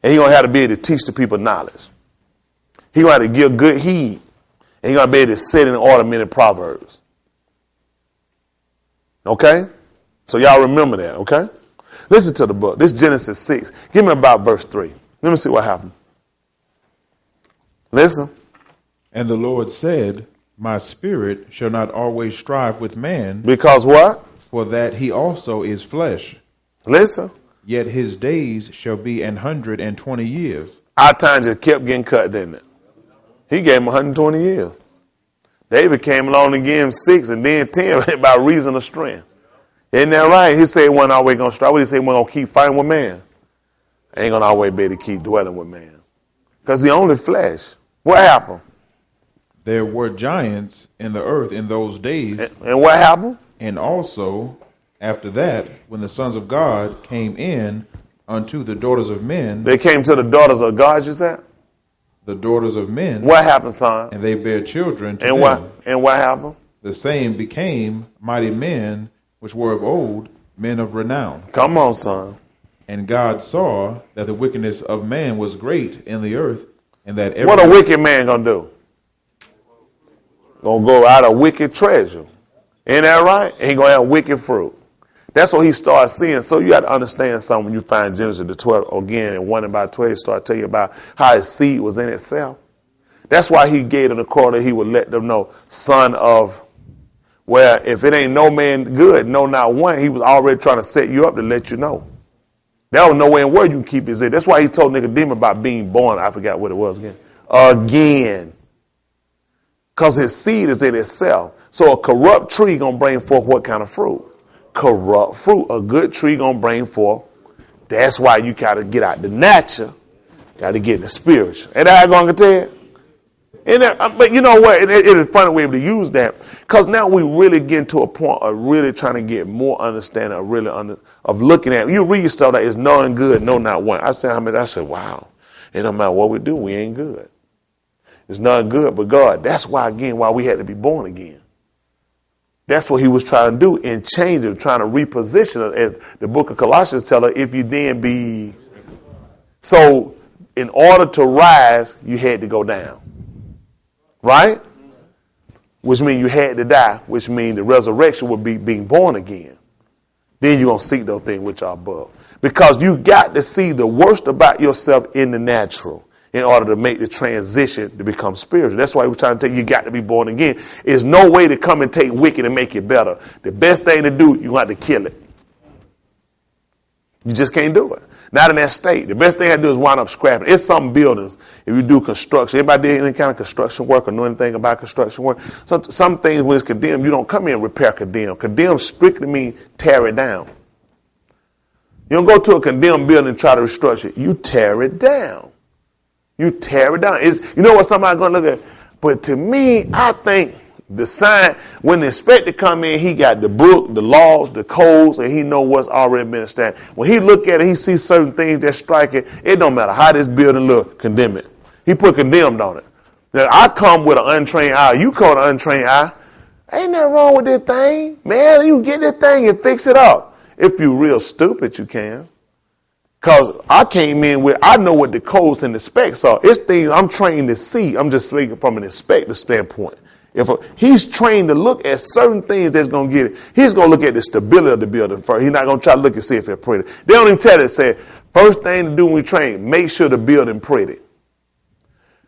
And he going to have to be able to teach the people knowledge. He going to have to give good heed. And he going to be able to sit in ornamented proverbs. Okay? So y'all remember that, okay? Listen to the book. This is Genesis 6. Give me about verse 3. Let me see what happened. Listen. And the Lord said, my spirit shall not always strive with man. Because what? For that he also is flesh. Listen. Yet his days shall be 120 years. Our time just kept getting cut, didn't it? He gave him 120 years. David came along and gave him 6 and then 10 by reason of strength. Isn't that right? He said he wasn't always going to strive. What he said he wasn't going to keep fighting with man. Ain't going to always be able to keep dwelling with man. Because he only flesh. What happened? There were giants in the earth in those days. And what happened? And also, after that, when the sons of God came in unto the daughters of men. They came to the daughters of God, you said? The daughters of men. What happened, son? And they bare children to and them. What happened? The same became mighty men, which were of old, men of renown. Come on, son. And God saw that the wickedness of man was great in the earth, and that what a wicked man gonna do? Gonna go out of wicked treasure. Ain't that right? And he gonna have wicked fruit. That's what he starts seeing. So you got to understand something when you find Genesis the 12 again and 1 and about 12, he started telling you about how his seed was in itself. That's why he gave them the quarter. He would let them know, son of. Well, if it ain't no man good, no, not one, he was already trying to set you up to let you know. There was no way in where you can keep his head. That's why he told Nicodemus about being born. I forgot what it was again. Again. Because his seed is in itself. So a corrupt tree going to bring forth what kind of fruit? Corrupt fruit. A good tree going to bring forth. That's why you got to get out the natural. Got to get the spiritual. Ain't that how I'm going to tell you? But you know what? It is a funny way to use that, because now we really get to a point of really trying to get more understanding of looking at. You read stuff that is knowing good, no, not one. I said, wow. It don't matter what we do, we ain't good. It's not good but God. That's why we had to be born again. That's what he was trying to do and change it, trying to reposition us. As the book of Colossians tells us, if you then be. So in order to rise, you had to go down. Right? Which means you had to die, which means the resurrection would be being born again. Then you're going to seek those things which are above. Because you got to see the worst about yourself in the natural in order to make the transition to become spiritual. That's why we're trying to tell you, you got to be born again. There's no way to come and take wicked and make it better. The best thing to do, you have to kill it. You just can't do it. Not in that state. The best thing I do is wind up scrapping. It's some buildings. If you do construction, anybody did any kind of construction work or know anything about construction work? Some things when it's condemned, you don't come in and repair condemn. Condemn strictly means tear it down. You don't go to a condemned building and try to restructure it. You tear it down. You tear it down. You know what somebody's going to look at? But to me, I think the sign, when the inspector come in, he got the book, the laws, the codes, and he know what's already been established. When he look at it, he sees certain things that strike it. It don't matter how this building look, condemn it. He put condemned on it. Now, I come with an untrained eye. You call an untrained eye. Ain't nothing wrong with this thing. Man, you get this thing and fix it up. If you real stupid, you can. Because I came in with, I know what the codes and the specs are. It's things I'm trained to see. I'm just speaking from an inspector standpoint. He's trained to look at certain things that's going to get it. He's going to look at the stability of the building first. He's not going to try to look and see if it's pretty. They don't even tell you, say, first thing to do when we train, make sure the building pretty.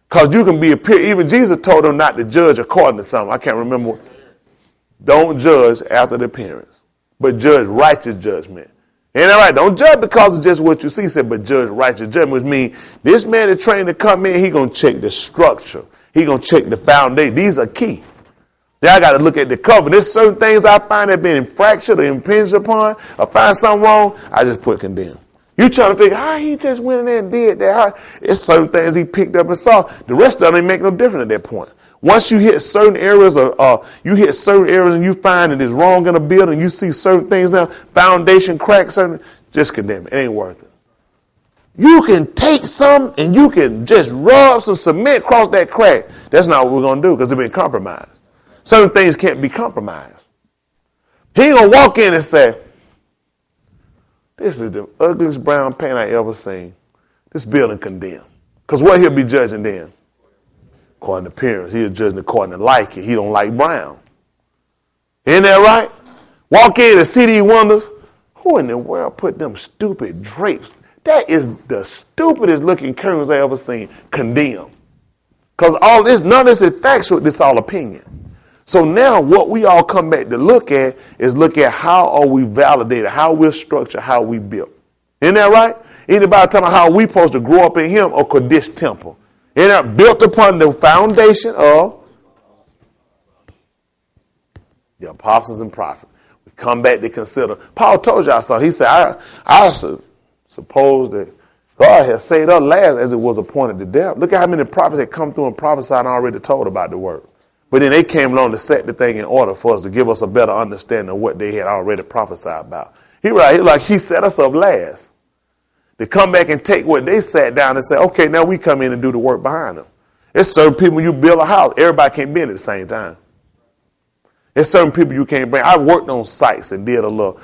Because you can be even Jesus told them not to judge according to something. I can't remember. Don't judge after the appearance, but judge righteous judgment. Ain't that right? Don't judge because of just what you see. He said, but judge righteous judgment, which means this man is trained to come in, he going to check the structure. He going to check the foundation. These are key. Then I got to look at the cover. There's certain things I find that been fractured or impinged upon, or find something wrong, I just put condemn. You trying to figure how he just went in there and did that. It's certain things he picked up and saw. The rest of them ain't make no difference at that point. Once you hit certain areas and you find that it's wrong in a building, you see certain things now, foundation cracks, just condemn it. It ain't worth it. You can take some and you can just rub some cement across that crack. That's not what we're going to do because it's been compromised. Certain things can't be compromised. He ain't going to walk in and say, this is the ugliest brown paint I ever seen. This building condemned. Because what he'll be judging then? According to appearance. He'll judge according to liking. He don't like brown. Isn't that right? Walk in and see these wonders. Who in the world put them stupid drapes? That is the stupidest looking curtains I ever seen. Condemn. Because all this, none of this is factual. This is all opinion. So now what we all come back to look at is look at how are we validated, how we're structured, how we built. Isn't that right? Anybody talking about how we supposed to grow up in him or Kodesh temple? Isn't that built upon the foundation of the apostles and prophets? We come back to consider. Paul told y'all something. He said, I suppose that God has saved us last as it was appointed to death. Look at how many prophets had come through and prophesied and already told about the word. But then they came along to set the thing in order for us to give us a better understanding of what they had already prophesied about. He set us up last to come back and take what they sat down and say, okay, now we come in and do the work behind them. There's certain people, when you build a house, everybody can't be in at the same time. There's certain people you can't bring. I worked on sites and did a little,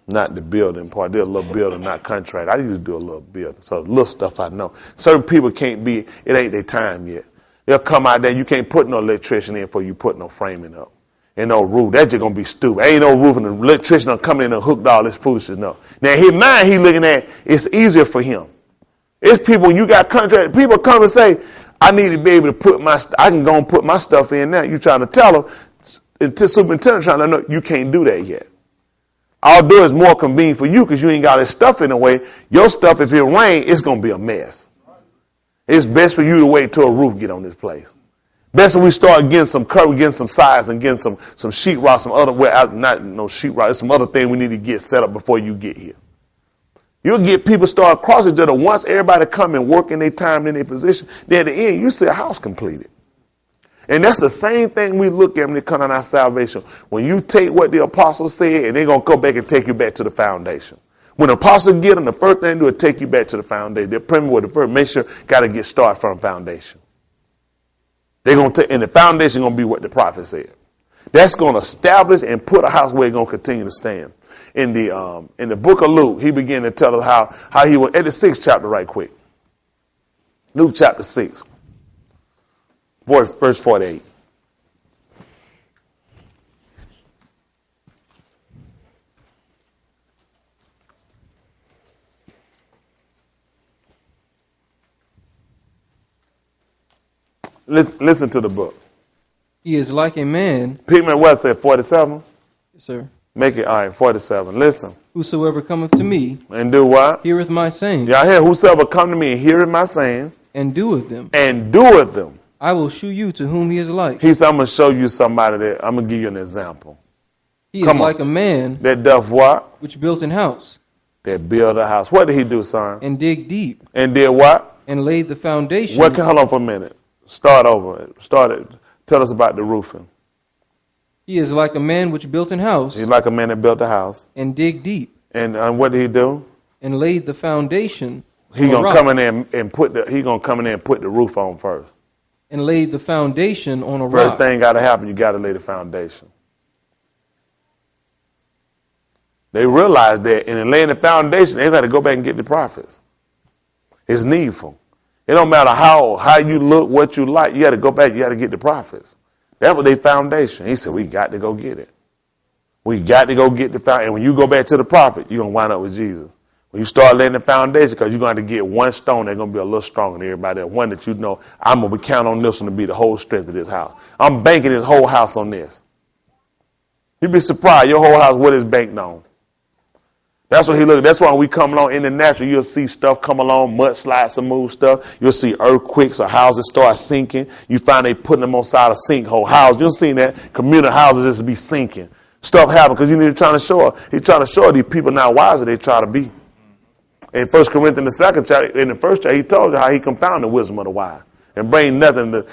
not the building part, did a little building, not contract. I used to do a little building. So little stuff I know. Certain people can't be, it ain't their time yet. They'll come out there, you can't put no electrician in before you put no framing up. And no roof. That's just going to be stupid. Ain't no roof and the electrician will come in and hooked all this foolishness up. Now, his mind he looking at, it's easier for him. It's people, when you got contract, people come and say, I need to be able to I can go and put my stuff in now. You trying to tell them, the superintendent trying to know, you can't do that yet. I'll do is more convenient for you because you ain't got this stuff in the way. Your stuff, if it rain, it's going to be a mess. It's best for you to wait till a roof get on this place. Best when we start getting some cover, getting some size, and getting some sheetrock, some other, not no sheetrock, there's some other thing we need to get set up before you get here. You'll get people start crossing each other. Once everybody come and work in their time in their position, then at the end you see a house completed. And that's the same thing we look at when it comes on our salvation. When you take what the apostles said, and they're going to go back and take you back to the foundation. When the apostles get them, the first thing they do is take you back to the foundation. They're praying with the first. Make sure got to get started from foundation. They're going to take, and the foundation going to be what the prophet said. That's going to establish and put a house where it's going to continue to stand. In the book of Luke, he began to tell us how he was at the 6th chapter right quick. Luke chapter 6, verse 48. Listen to the book. He is like a man. Pigment what said 47? Yes, sir. Make it all right, 47. Listen. Whosoever cometh to me and do what? heareth my saying. Y'all hear whosoever come to me and heareth my saying. And doeth them. And doeth them. I will shew you to whom he is like. He said, I'm going to show you somebody that I'm going to give you an example. He is like a man. That doth what? Which built an house. That built a house. What did he do, son? And dig deep. And did what? And laid the foundation. Hold on for a minute. Start over. Tell us about the roofing. He is like a man which built an house. He's like a man that built a house. And dig deep. And what did he do? And laid the foundation. He gonna come in there and put the roof on first. And laid the foundation on a rock. First thing got to happen, you got to lay the foundation. They realized that, and in laying the foundation, they got to go back and get the prophets. It's needful. It don't matter how you look, what you like. You got to go back. You got to get the prophets. That was their foundation. He said, we got to go get it. We got to go get the foundation. And when you go back to the prophet, you're going to wind up with Jesus. When you start laying the foundation, because you're going to get one stone that's going to be a little stronger than everybody else. One that you know, I'm going to count on this one to be the whole strength of this house. I'm banking this whole house on this. You'd be surprised. Your whole house, what is banked on? That's what he look. That's why when we come along in the natural, you'll see stuff come along, mudslides and move stuff. You'll see earthquakes or houses start sinking. You find they putting them on side of sinkhole houses. You'll see that communal houses just be sinking. Stuff happen because you need to try to show her. He's trying to show these people now wiser they try to be. In 1 Corinthians, the 2nd chapter, in the 1st chapter, he told you how he confounded the wisdom of the wise and bring nothing to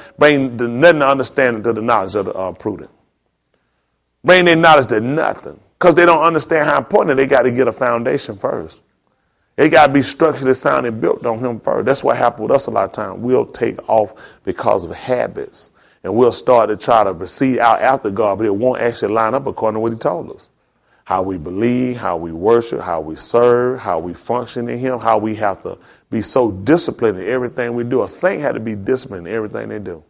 understanding to the knowledge of the prudent. Bring their knowledge to nothing. Because they don't understand how important they got to get a foundation first. They got to be structurally sound and built on him first. That's what happened with us a lot of times. We'll take off because of habits. And we'll start to try to proceed out after God, but it won't actually line up according to what he told us. How we believe, how we worship, how we serve, how we function in him, how we have to be so disciplined in everything we do. A saint had to be disciplined in everything they do.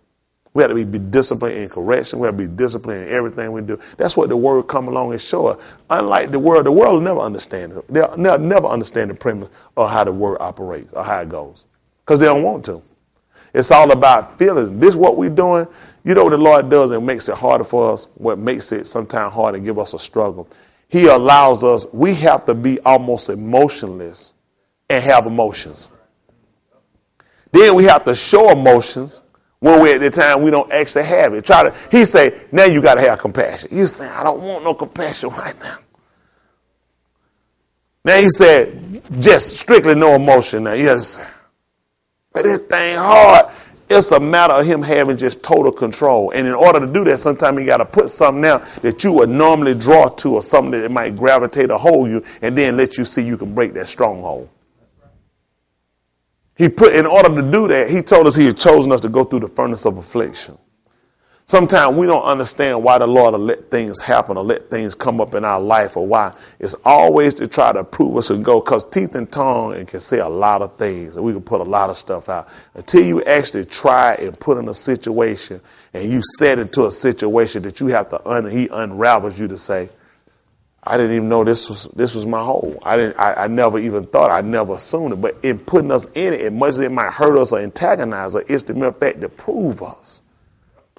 We have to be disciplined in correction. We have to be disciplined in everything we do. That's what the word come along and show us. Unlike the world will never understand it. They'll never understand the premise of how the word operates or how it goes because they don't want to. It's all about feelings. This is what we're doing. You know what the Lord does and makes it harder for us, what makes it sometimes hard and give us a struggle. He allows us, we have to be almost emotionless and have emotions. Then we have to show emotions when we're at the time we don't actually have it. He say, now you got to have compassion. You say, I don't want no compassion right now. Now he said, just strictly no emotion now. Yes. But this thing hard. It's a matter of him having just total control. And in order to do that, sometimes you got to put something now that you would normally draw to or something that it might gravitate or hold you and then let you see you can break that stronghold. In order to do that, he told us he had chosen us to go through the furnace of affliction. Sometimes we don't understand why the Lord will let things happen or let things come up in our life or why. It's always to try to prove us and go because teeth and tongue and can say a lot of things and we can put a lot of stuff out. Until you actually try and put in a situation and you set into a situation that you have to he unravels you to say, I didn't even know this was my hole. I never even thought, I never assumed it. But in putting us in it, as much as it might hurt us or antagonize us, it's the mere fact to prove us.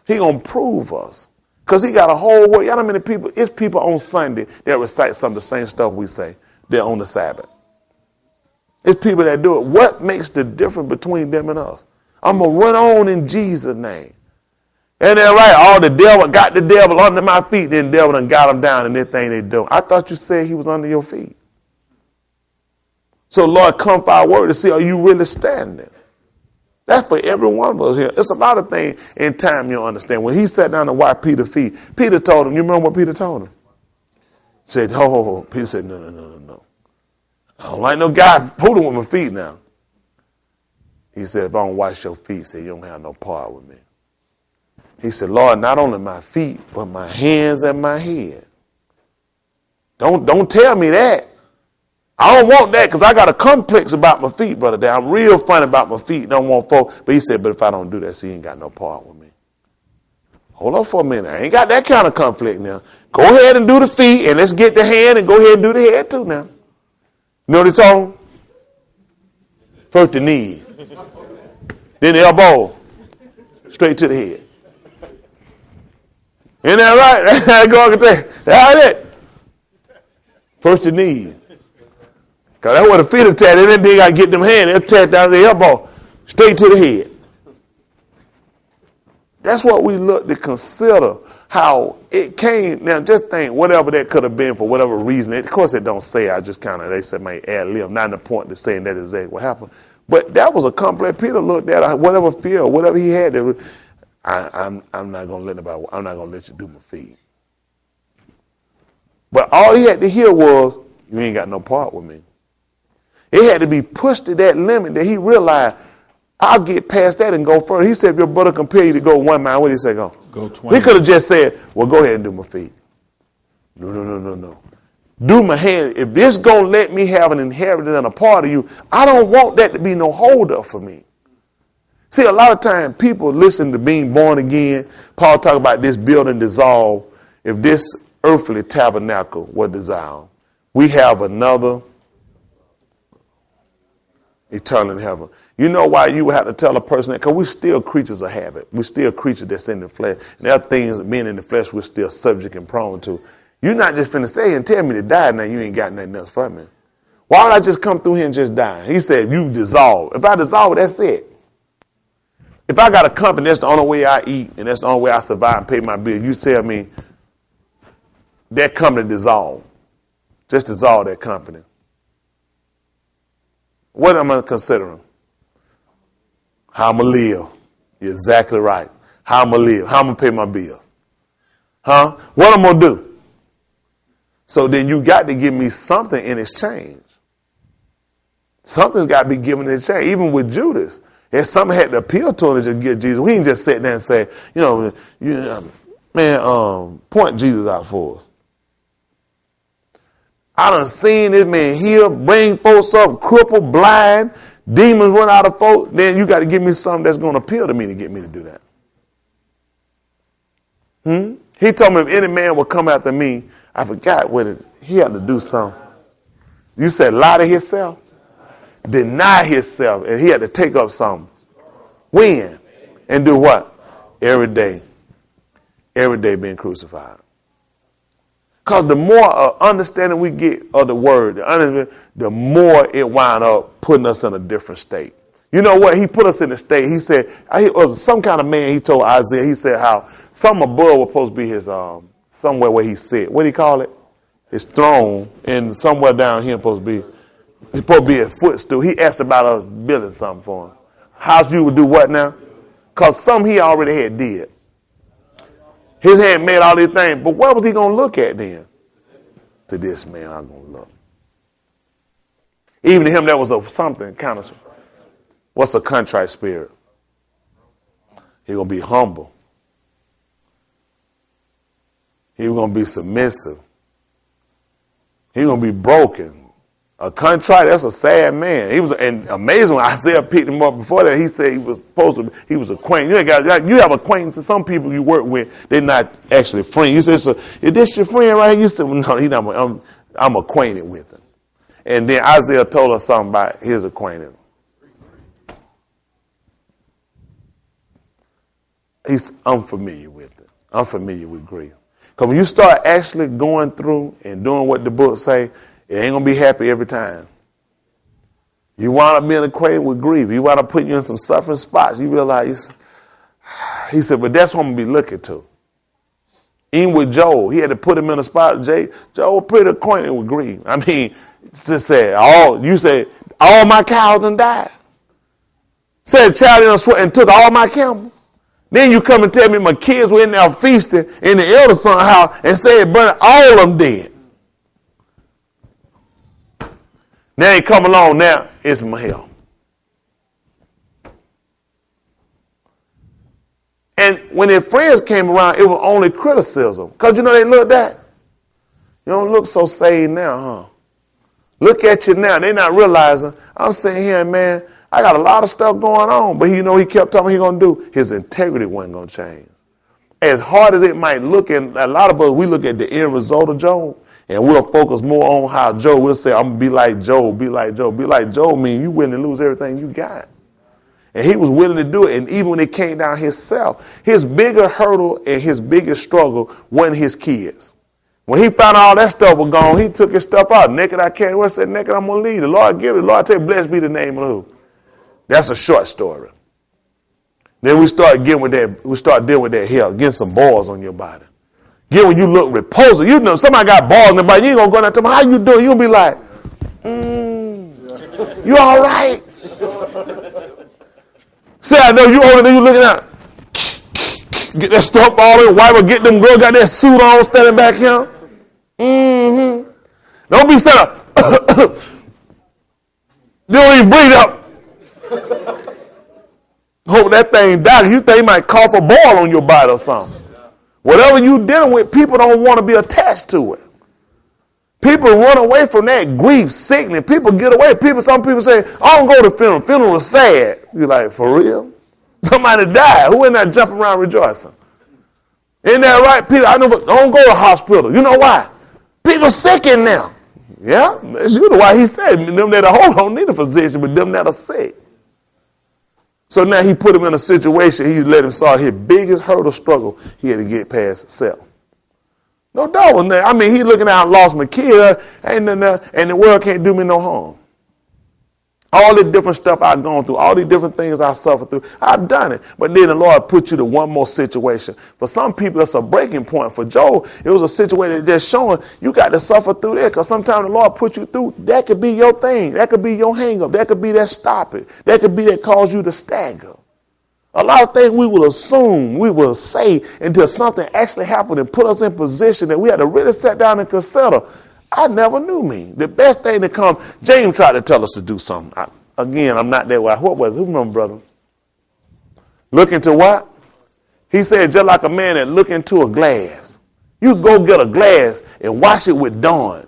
He gonna prove us. Because he got a whole world. Y'all know how many people, it's people on Sunday that recite some of the same stuff we say. They're on the Sabbath. It's people that do it. What makes the difference between them and us? I'm gonna run on in Jesus' name. And they're right, the devil got the devil under my feet, then the devil done got him down in this thing they do. I thought you said he was under your feet. So, Lord, come for our word to see, are you really standing? That's for every one of us here. It's a lot of things in time you'll understand. When he sat down to wipe Peter's feet, Peter told him, you remember what Peter told him? He said, oh, Peter said, no. I don't like no guy fooling with my feet now. He said, if I don't wash your feet, he said, you don't have no part with me. He said, Lord, not only my feet, but my hands and my head. Don't tell me that. I don't want that because I got a complex about my feet, brother. I'm real funny about my feet. Don't want folks. But he said, but if I don't do that, see, he ain't got no part with me. Hold on for a minute. I ain't got that kind of conflict now. Go ahead and do the feet, and let's get the hand and go ahead and do the head too now. You know what he told him? First the knee, then the elbow, straight to the head. Isn't that right? That's it. First the knee. Because that's where the feet are tatted. And then they got to get them hands. They're tatted down to the elbow, straight to the head. That's what we look to consider how it came. Now, just think, whatever that could have been for whatever reason. Of course, it don't say. I just kind of, they said, may ad lib. Not in the point to saying that exactly what happened. But that was a complex. Peter looked at whatever fear, whatever he had. I'm not going to let you do my feet. But all he had to hear was, you ain't got no part with me. It had to be pushed to that limit that he realized, I'll get past that and go further. He said, if your brother compel you to go 1 mile, what did he say, go? Go 20. He could have just said, well, go ahead and do my feet. No. Do my hand. If this going to let me have an inheritance and a part of you, I don't want that to be no holdup for me. See, a lot of times people listen to being born again. Paul talk about this building dissolve. If this earthly tabernacle were dissolved, we have another eternal in heaven. You know why you would have to tell a person that? Because we're still creatures of habit. We're still creatures that's in the flesh. And there are things, being in the flesh, we're still subject and prone to. You're not just finna say and tell me to die now you ain't got nothing else for me. Why would I just come through here and just die? He said, you dissolve. If I dissolve, that's it. If I got a company, that's the only way I eat and that's the only way I survive and pay my bills, you tell me that company dissolve. Just dissolve that company. What am I considering? How I'm going to live. You're exactly right. How I'm going to live. How I'm going to pay my bills. Huh? What I'm going to do? So then you got to give me something in exchange. Something's got to be given in exchange. Even with Judas, if something had to appeal to him to just get Jesus, we didn't just sit there and say, point Jesus out for us. I done seen this man heal, bring folks up, crippled, blind, demons run out of folks. Then you got to give me something that's going to appeal to me to get me to do that. He told me if any man will come after me, I forgot what he had to do something. You said lie to himself, deny himself, and he had to take up something. When? And do what? Every day. Every day being crucified. Because the more understanding we get of the word, the more it wind up putting us in a different state. You know what? He put us in a state. He said, it was some kind of man, he told Isaiah, he said how some above was supposed to be his, somewhere where he said, what do you call it? His throne, and somewhere down here supposed to be a footstool. He asked about us building something for him. House you would do what now? Because some he already had did. His hand made all these things, but where was he going to look at then? To this man I'm going to look. Even to him that was something kind of, what's a contrite spirit? He's going to be humble. He's going to be submissive. He's going to be broken. A contrite, that's a sad man. He was, and amazing when Isaiah picked him up before that, he said he was acquainted. You have acquaintances. Some people you work with, they're not actually friends. You say, so is this your friend right here? You said, well, no, he's not. I'm acquainted with him. And then Isaiah told us something about his acquaintance. I'm familiar with it. I'm familiar with grief. Because when you start actually going through and doing what the book say, it ain't going to be happy every time. You wind up being acquainted with grief. You wind up putting you in some suffering spots. You realize, he said, but that's what I'm going to be looking to. Even with Job, he had to put him in a spot. Job pretty acquainted with grief. I mean, to say, you say, All my cows done died. Said child in sweat and took all my camels. Then you come and tell me my kids were in there feasting in the elder son's house and said, burn all of them dead. Now he come along now, it's my hell. And when their friends came around, it was only criticism. Because you know they looked at. You don't look so saved now, huh? Look at you now. They're not realizing. I'm sitting here, man, I got a lot of stuff going on. But he kept telling me he going to do. His integrity wasn't going to change. As hard as it might look, and a lot of us, we look at the end result of Job, and we'll focus more on how Job, we'll say, I'm going to be like Job, be like Job. Be like Job means you willing to lose everything you got. And he was willing to do it. And even when it came down himself, his bigger hurdle and his biggest struggle wasn't his kids. When he found all that stuff was gone, he took his stuff out. Naked I can't. Well, said, naked I'm going to leave. The Lord give it. The Lord tell you, blessed be the name of who. That's a short story. Then we start dealing with that health, getting some balls on your body. Get when you look repulsive. You know, somebody got balls in their body. You ain't going to go down and tell them, how you doing? You'll be like, you all right? Say, I know you older than you looking at. Get that stuff all in, wipe or get them girls got that suit on standing back here. Mm-hmm. Don't be set up. You don't even breathe up. Hope that thing dies. You think you might cough a ball on your body or something. Whatever you dealing with, people don't want to be attached to it. People run away from that grief, sickness. People get away. Some people say, I don't go to funeral. Funeral is sad. You're like, for real? Somebody died. Who in there jumping around rejoicing? Isn't that right? People, I don't go to the hospital. You know why? People sick in there. Yeah, that's usually why he said, them that are whole don't need a physician, but them that are sick. So now he put him in a situation, he let him solve his biggest hurdle struggle he had to get past self. No doubt on that. I mean, he looking out, lost my kid, and the world can't do me no harm. All the different stuff I've gone through, all the different things I suffered through, I've done it. But then the Lord put you to one more situation. For some people, it's a breaking point. For Job, it was a situation that's showing you got to suffer through there. Because sometimes the Lord put you through, that could be your thing. That could be your hang up. That could be that stop it. That could be that cause you to stagger. A lot of things we will assume, we will say until something actually happened and put us in position that we had to really sit down and consider. I never knew me. The best thing to come, James tried to tell us to do something. I'm not that way. What was it? Who remember, brother? Look into what? He said, just like a man that look into a glass. You go get a glass and wash it with Dawn.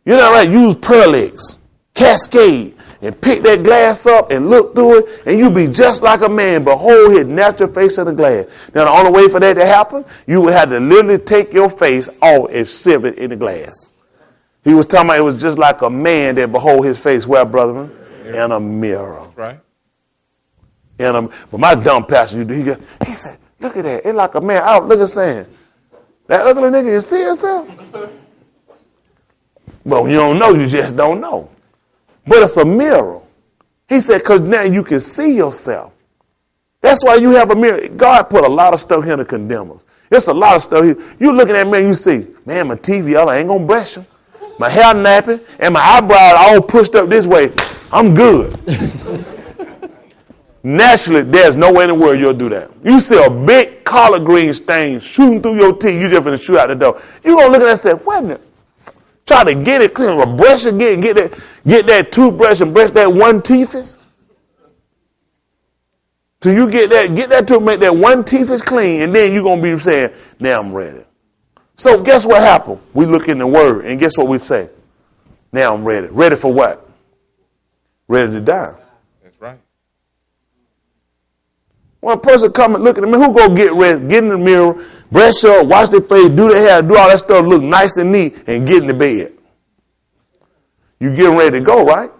You know, right? Use Pearlix, Cascade, and pick that glass up and look through it, and you be just like a man. Behold his natural face in the glass. Now, the only way for that to happen, you would have to literally take your face off and sieve it in the glass. He was talking about it was just like a man that behold his face, where, brother? In a mirror. Right. But my dumb pastor, he said, look at that. It's like a man out. Look at saying, that ugly nigga, you see yourself? But when you don't know, you just don't know. But it's a mirror. He said, because now you can see yourself. That's why you have a mirror. God put a lot of stuff here to condemn us. It's a lot of stuff here. You look at that man, you see, man, my TV, I ain't going to brush him. My hair napping and my eyebrows all pushed up this way. I'm good. Naturally, there's no way in the world you'll do that. You see a big collard green stain shooting through your teeth, you just going to shoot out the door. You're going to look at that and say, wait a minute. Try to get it clean. Brush again, get that toothbrush and brush that one teeth. Till you get that to make that one teeth clean, and then you're going to be saying, now I'm ready. So guess what happened? We look in the word, and guess what we say? Now I'm ready. Ready for what? Ready to die. That's right. When a person come and look at me, who go get ready, get in the mirror, brush up, wash their face, do their hair, do all that stuff, look nice and neat, and get in the bed. You getting ready to go, right?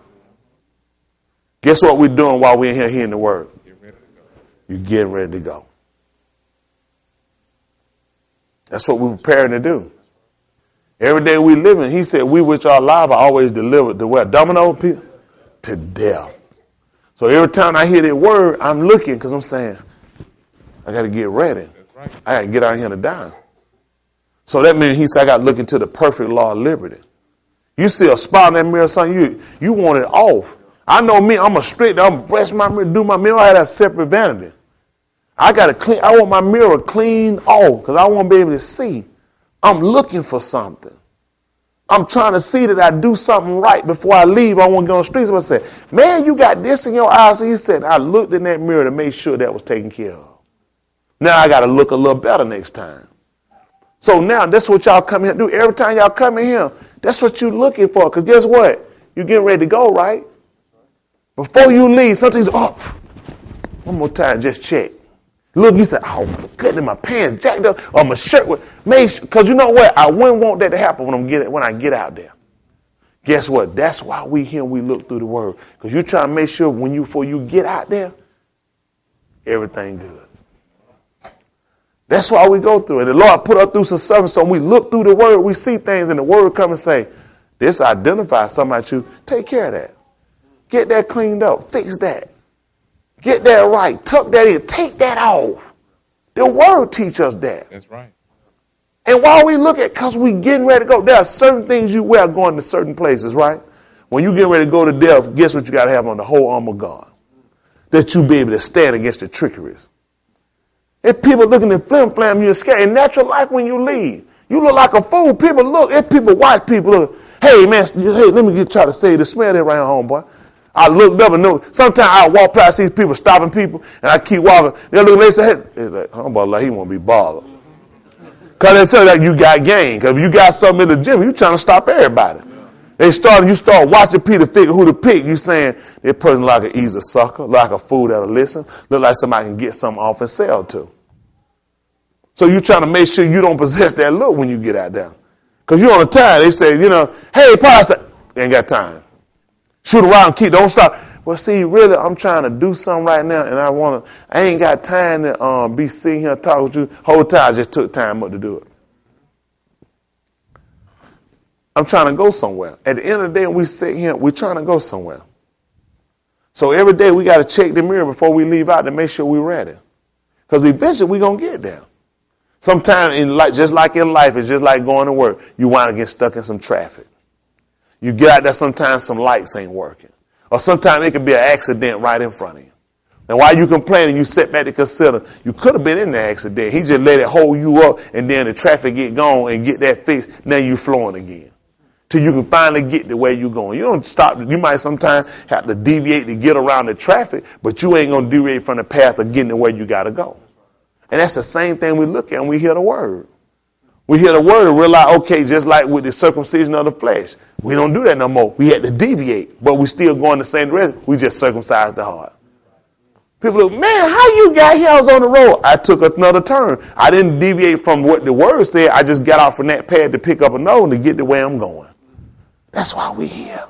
Guess what we're doing while we're in here hearing the word? You're getting ready to go. That's what we're preparing to do. Every day we live in, he said, we which are alive are always delivered to what? Domino? To death. So every time I hear that word, I'm looking because I'm saying, I got to get ready. Right. I got to get out of here to die. So that means he said, I got to look into the perfect law of liberty. You see a spot in that mirror, son, you want it off. I know me, I'm I'm brush my mirror, do my mirror. I have that separate vanity. I want my mirror clean off because I want to be able to see. I'm looking for something. I'm trying to see that I do something right before I leave. I want to go on the streets. I said, man, you got this in your eyes. He said, I looked in that mirror to make sure that was taken care of. Now I got to look a little better next time. So now that's what y'all come here and do. Every time y'all come in here, that's what you're looking for. Because guess what? You're getting ready to go, right? Before you leave, sometimes, one more time, just check. Look, you said, oh, my goodness, my pants jacked up, or my shirt was made. Because you know what? I wouldn't want that to happen when I get out there. Guess what? That's why we here and we look through the word. Because you're trying to make sure before you get out there, everything good. That's why we go through it. The Lord put us through some service, so we look through the word, we see things, and the word come and say, this identifies something about you. Take care of that. Get that cleaned up. Fix that. Get that right. Tuck that in. Take that off. The word teach us that. That's right. And while we look at, because we getting ready to go, there are certain things you wear going to certain places, right? When you get ready to go to death, guess what you got to have on? The whole armor of God. That you be able to stand against the trickeries. If people looking at flim-flam, you're scared. In natural life, when you leave, you look like a fool. People look. If people watch people look, hey, man, hey, let me try to say the smell that right home, boy. I looked up and know. Sometimes I walk past these people stopping people, and I keep walking. They look and they say, hey, they're like, like he won't be bothered. Because they tell you that you got game. Because if you got something in the gym, you trying to stop everybody. You start watching people figure who to pick. You saying that person like an easy sucker, like a fool that'll listen, look like somebody can get something off and sell to. So you trying to make sure you don't possess that look when you get out there. Because you're on the time. They say, hey, pastor, ain't got time. Shoot around, don't stop. Well, see, really, I'm trying to do something right now, and I ain't got time to be sitting here talking with you. Whole time, I just took time up to do it. I'm trying to go somewhere. At the end of the day, when we sit here, we're trying to go somewhere. So every day, we got to check the mirror before we leave out to make sure we're ready. Because eventually, we're going to get there. Sometimes, just like in life, it's just like going to work. You wind up getting stuck in some traffic. You get out there, sometimes some lights ain't working. Or sometimes it could be an accident right in front of you. And while you complaining, you sit back to consider, you could have been in the accident. He just let it hold you up, and then the traffic get gone and get that fixed. Now you flowing again. Till you can finally get to where you're going. You don't stop. You might sometimes have to deviate to get around the traffic, but you ain't going to deviate from the path of getting to where you got to go. And that's the same thing we look at when we hear the word. We hear the word and realize, okay, just like with the circumcision of the flesh, we don't do that no more. We had to deviate, but we still going the same direction. We just circumcised the heart. People look, man, how you got here? I was on the road. I took another turn. I didn't deviate from what the word said. I just got off from that path to pick up another one to get to where I'm going. That's why we're here.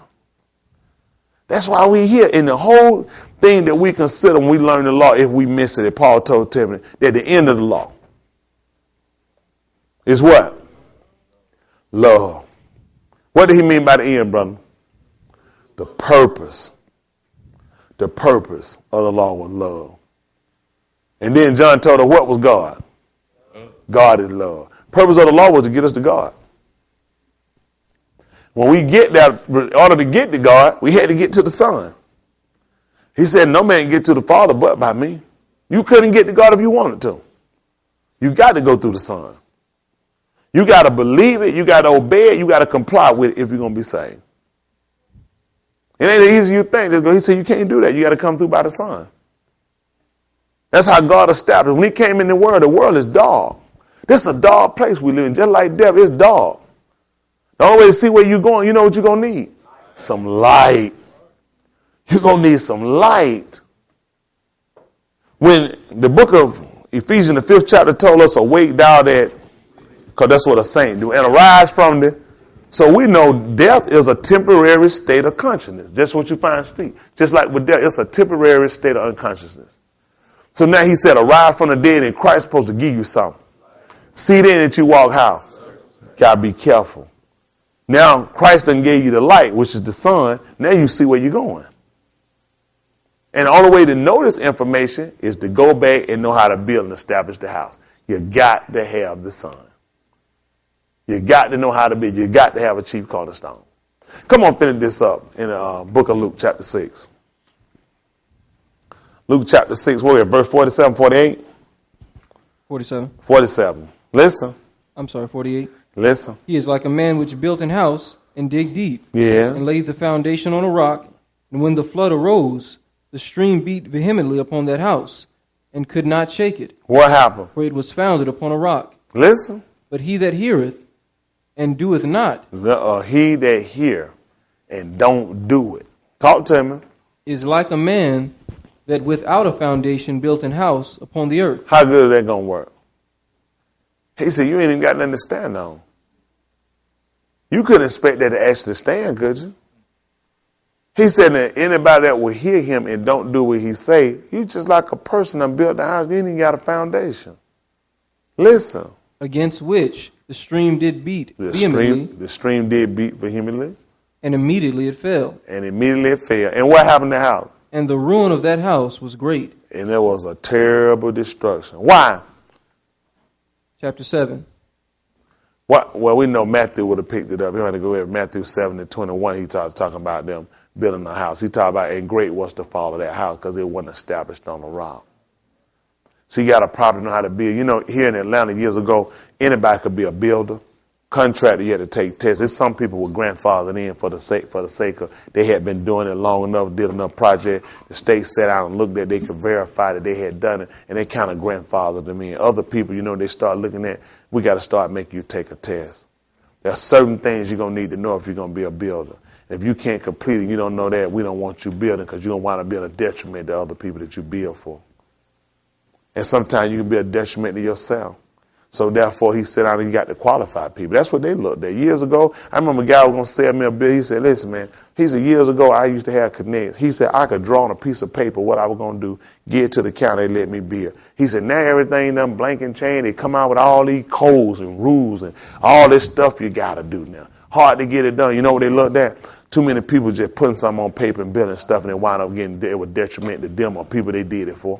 That's why we're here. In the whole thing that we consider when we learn the law, if we miss it, Paul told Timothy, that the end of the law is what? Love. What did he mean by the end, brother? The purpose. The purpose of the law was love. And then John told her what was God? God is love. Purpose of the law was to get us to God. When we get that, in order to get to God, we had to get to the Son. He said, no man can get to the Father but by me. You couldn't get to God if you wanted to. You got to go through the Son. You got to believe it. You got to obey it. You got to comply with it if you're going to be saved. It ain't as easy as you think. He said you can't do that. You got to come through by the Son. That's how God established. When he came in the world is dark. This is a dark place we live in. Just like death, it's dark. The only way to see where you're going, you know what you're going to need? Some light. You're going to need some light. When the book of Ephesians, the 5th chapter, told us, awake thou that, because that's what a saint do, and arise from the. So we know death is a temporary state of consciousness. Just what you find, Steve. Just like with death, it's a temporary state of unconsciousness. So now he said, arise from the dead, and Christ's supposed to give you something. See then that you walk how? Got to be careful. Now Christ done gave you the light, which is the sun. Now you see where you're going. And the only way to know this information is to go back and know how to build and establish the house. You got to have the sun. You got to know how to build. You got to have a chief cornerstone. Come on, finish this up in the book of Luke, chapter 6. Luke chapter 6, where we at? Verse 47, 48? 47. 47. Listen. I'm sorry, 48. Listen. He is like a man which built an house and dig deep, Yeah. and laid the foundation on a rock. And when the flood arose, the stream beat vehemently upon that house, and could not shake it, What happened? for it was founded upon a rock. Listen. But he that heareth and doeth not He that hear and don't do it. Talk to me. is like a man that without a foundation built an house upon the earth. How good is that going to work? He said, you ain't even got nothing to stand on. You couldn't expect that to actually stand, could you? He said that anybody that will hear him and don't do what he say, you just like a person that built a house. You ain't even got a foundation. Listen. Against which the stream did beat vehemently, The stream did beat vehemently. and immediately it fell. And immediately it fell. And what happened to the house? And the ruin of that house was great. And there was a terrible destruction. Why? Chapter 7. What? Well, we know Matthew would have picked it up. He had to go at Matthew 7:21. He started talking about them building a house. He talked about, and great was the fall of that house because it wasn't established on a rock. So you got to probably know how to build. You know, here in Atlanta years ago, anybody could be a builder. Contractor, you had to take tests. There's some people were grandfathered in for the sake of they had been doing it long enough, did enough project. The state sat out and looked at it. They could verify that they had done it, and they kind of grandfathered them in. Other people, you know, they start looking at, we got to start making you take a test. There are certain things you're going to need to know if you're going to be a builder. If you can't complete it, you don't know that, we don't want you building because you're going to wind up being a detriment to other people that you build for. And sometimes you can be a detriment to yourself. So therefore, he said, you got to qualify people. That's what they looked at. Years ago, I remember a guy was going to sell me a bill. He said, listen, man, he said, years ago, I used to have connects. He said, I could draw on a piece of paper what I was going to do, get it to the county, they let me build. He said, now everything done blank and chain. They come out with all these codes and rules and all this stuff you got to do now. Hard to get it done. You know what they looked at? Too many people just putting something on paper and building stuff, and they wind up getting it with detriment to them or people they did it for.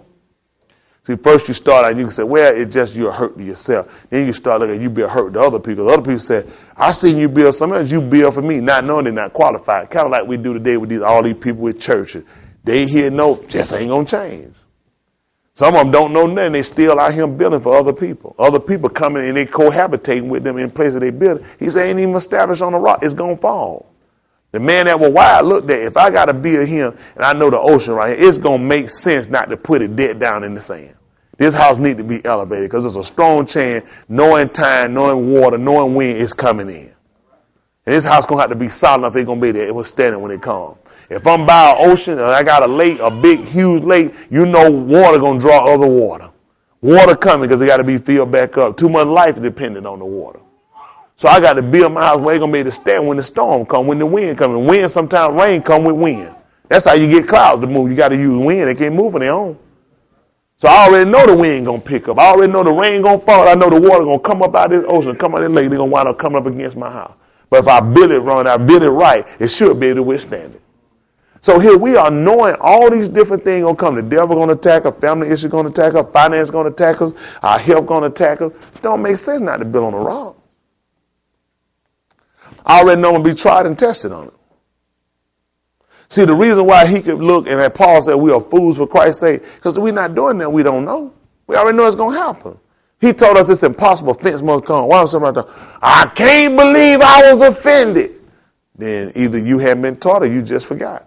See, first you start out and you can say, well, it's just you're a hurt to yourself. Then you start looking at you be a hurt to other people. Other people say, I seen you build something else, you build for me, not knowing they're not qualified. Kind of like we do today with all these people with churches. They hear no, just ain't going to change. Some of them don't know nothing. They still out here building for other people. Other people coming and they cohabitating with them in places they build. He said, ain't even established on the rock. It's going to fall. The man that was wild looked at, if I got to build him and I know the ocean right here, it's going to make sense not to put it dead down in the sand. This house need to be elevated because there's a strong chance, knowing time, knowing water, knowing wind is coming in. And this house going to have to be solid enough it's going to be there. It was standing when it comes. If I'm by an ocean and I got a lake, a big, huge lake, you know water going to draw other water. Water coming because it got to be filled back up. Too much life dependent on the water. So I got to build my house where it's going to be able to stand when the storm comes, when the wind comes. And wind, sometimes rain come with wind. That's how you get clouds to move. You got to use wind. They can't move on their own. So I already know the wind going to pick up. I already know the rain going to fall. I know the water going to come up out of this ocean, come out of this lake. They're going to wind up coming up against my house. But if I build it wrong, I build it right, it should be able to withstand it. So here we are knowing all these different things going to come. The devil going to attack us, family issue going to attack us, finance going to attack us, our health going to attack us. It don't make sense not to build on the rock. I already know I'm going to be tried and tested on it. See, the reason why he could look and that Paul said we are fools for Christ's sake, because we're not doing that. We don't know. We already know it's going to happen. He told us it's impossible. Offense must come. Why was somebody talking? I can't believe I was offended. Then either you haven't been taught or you just forgot.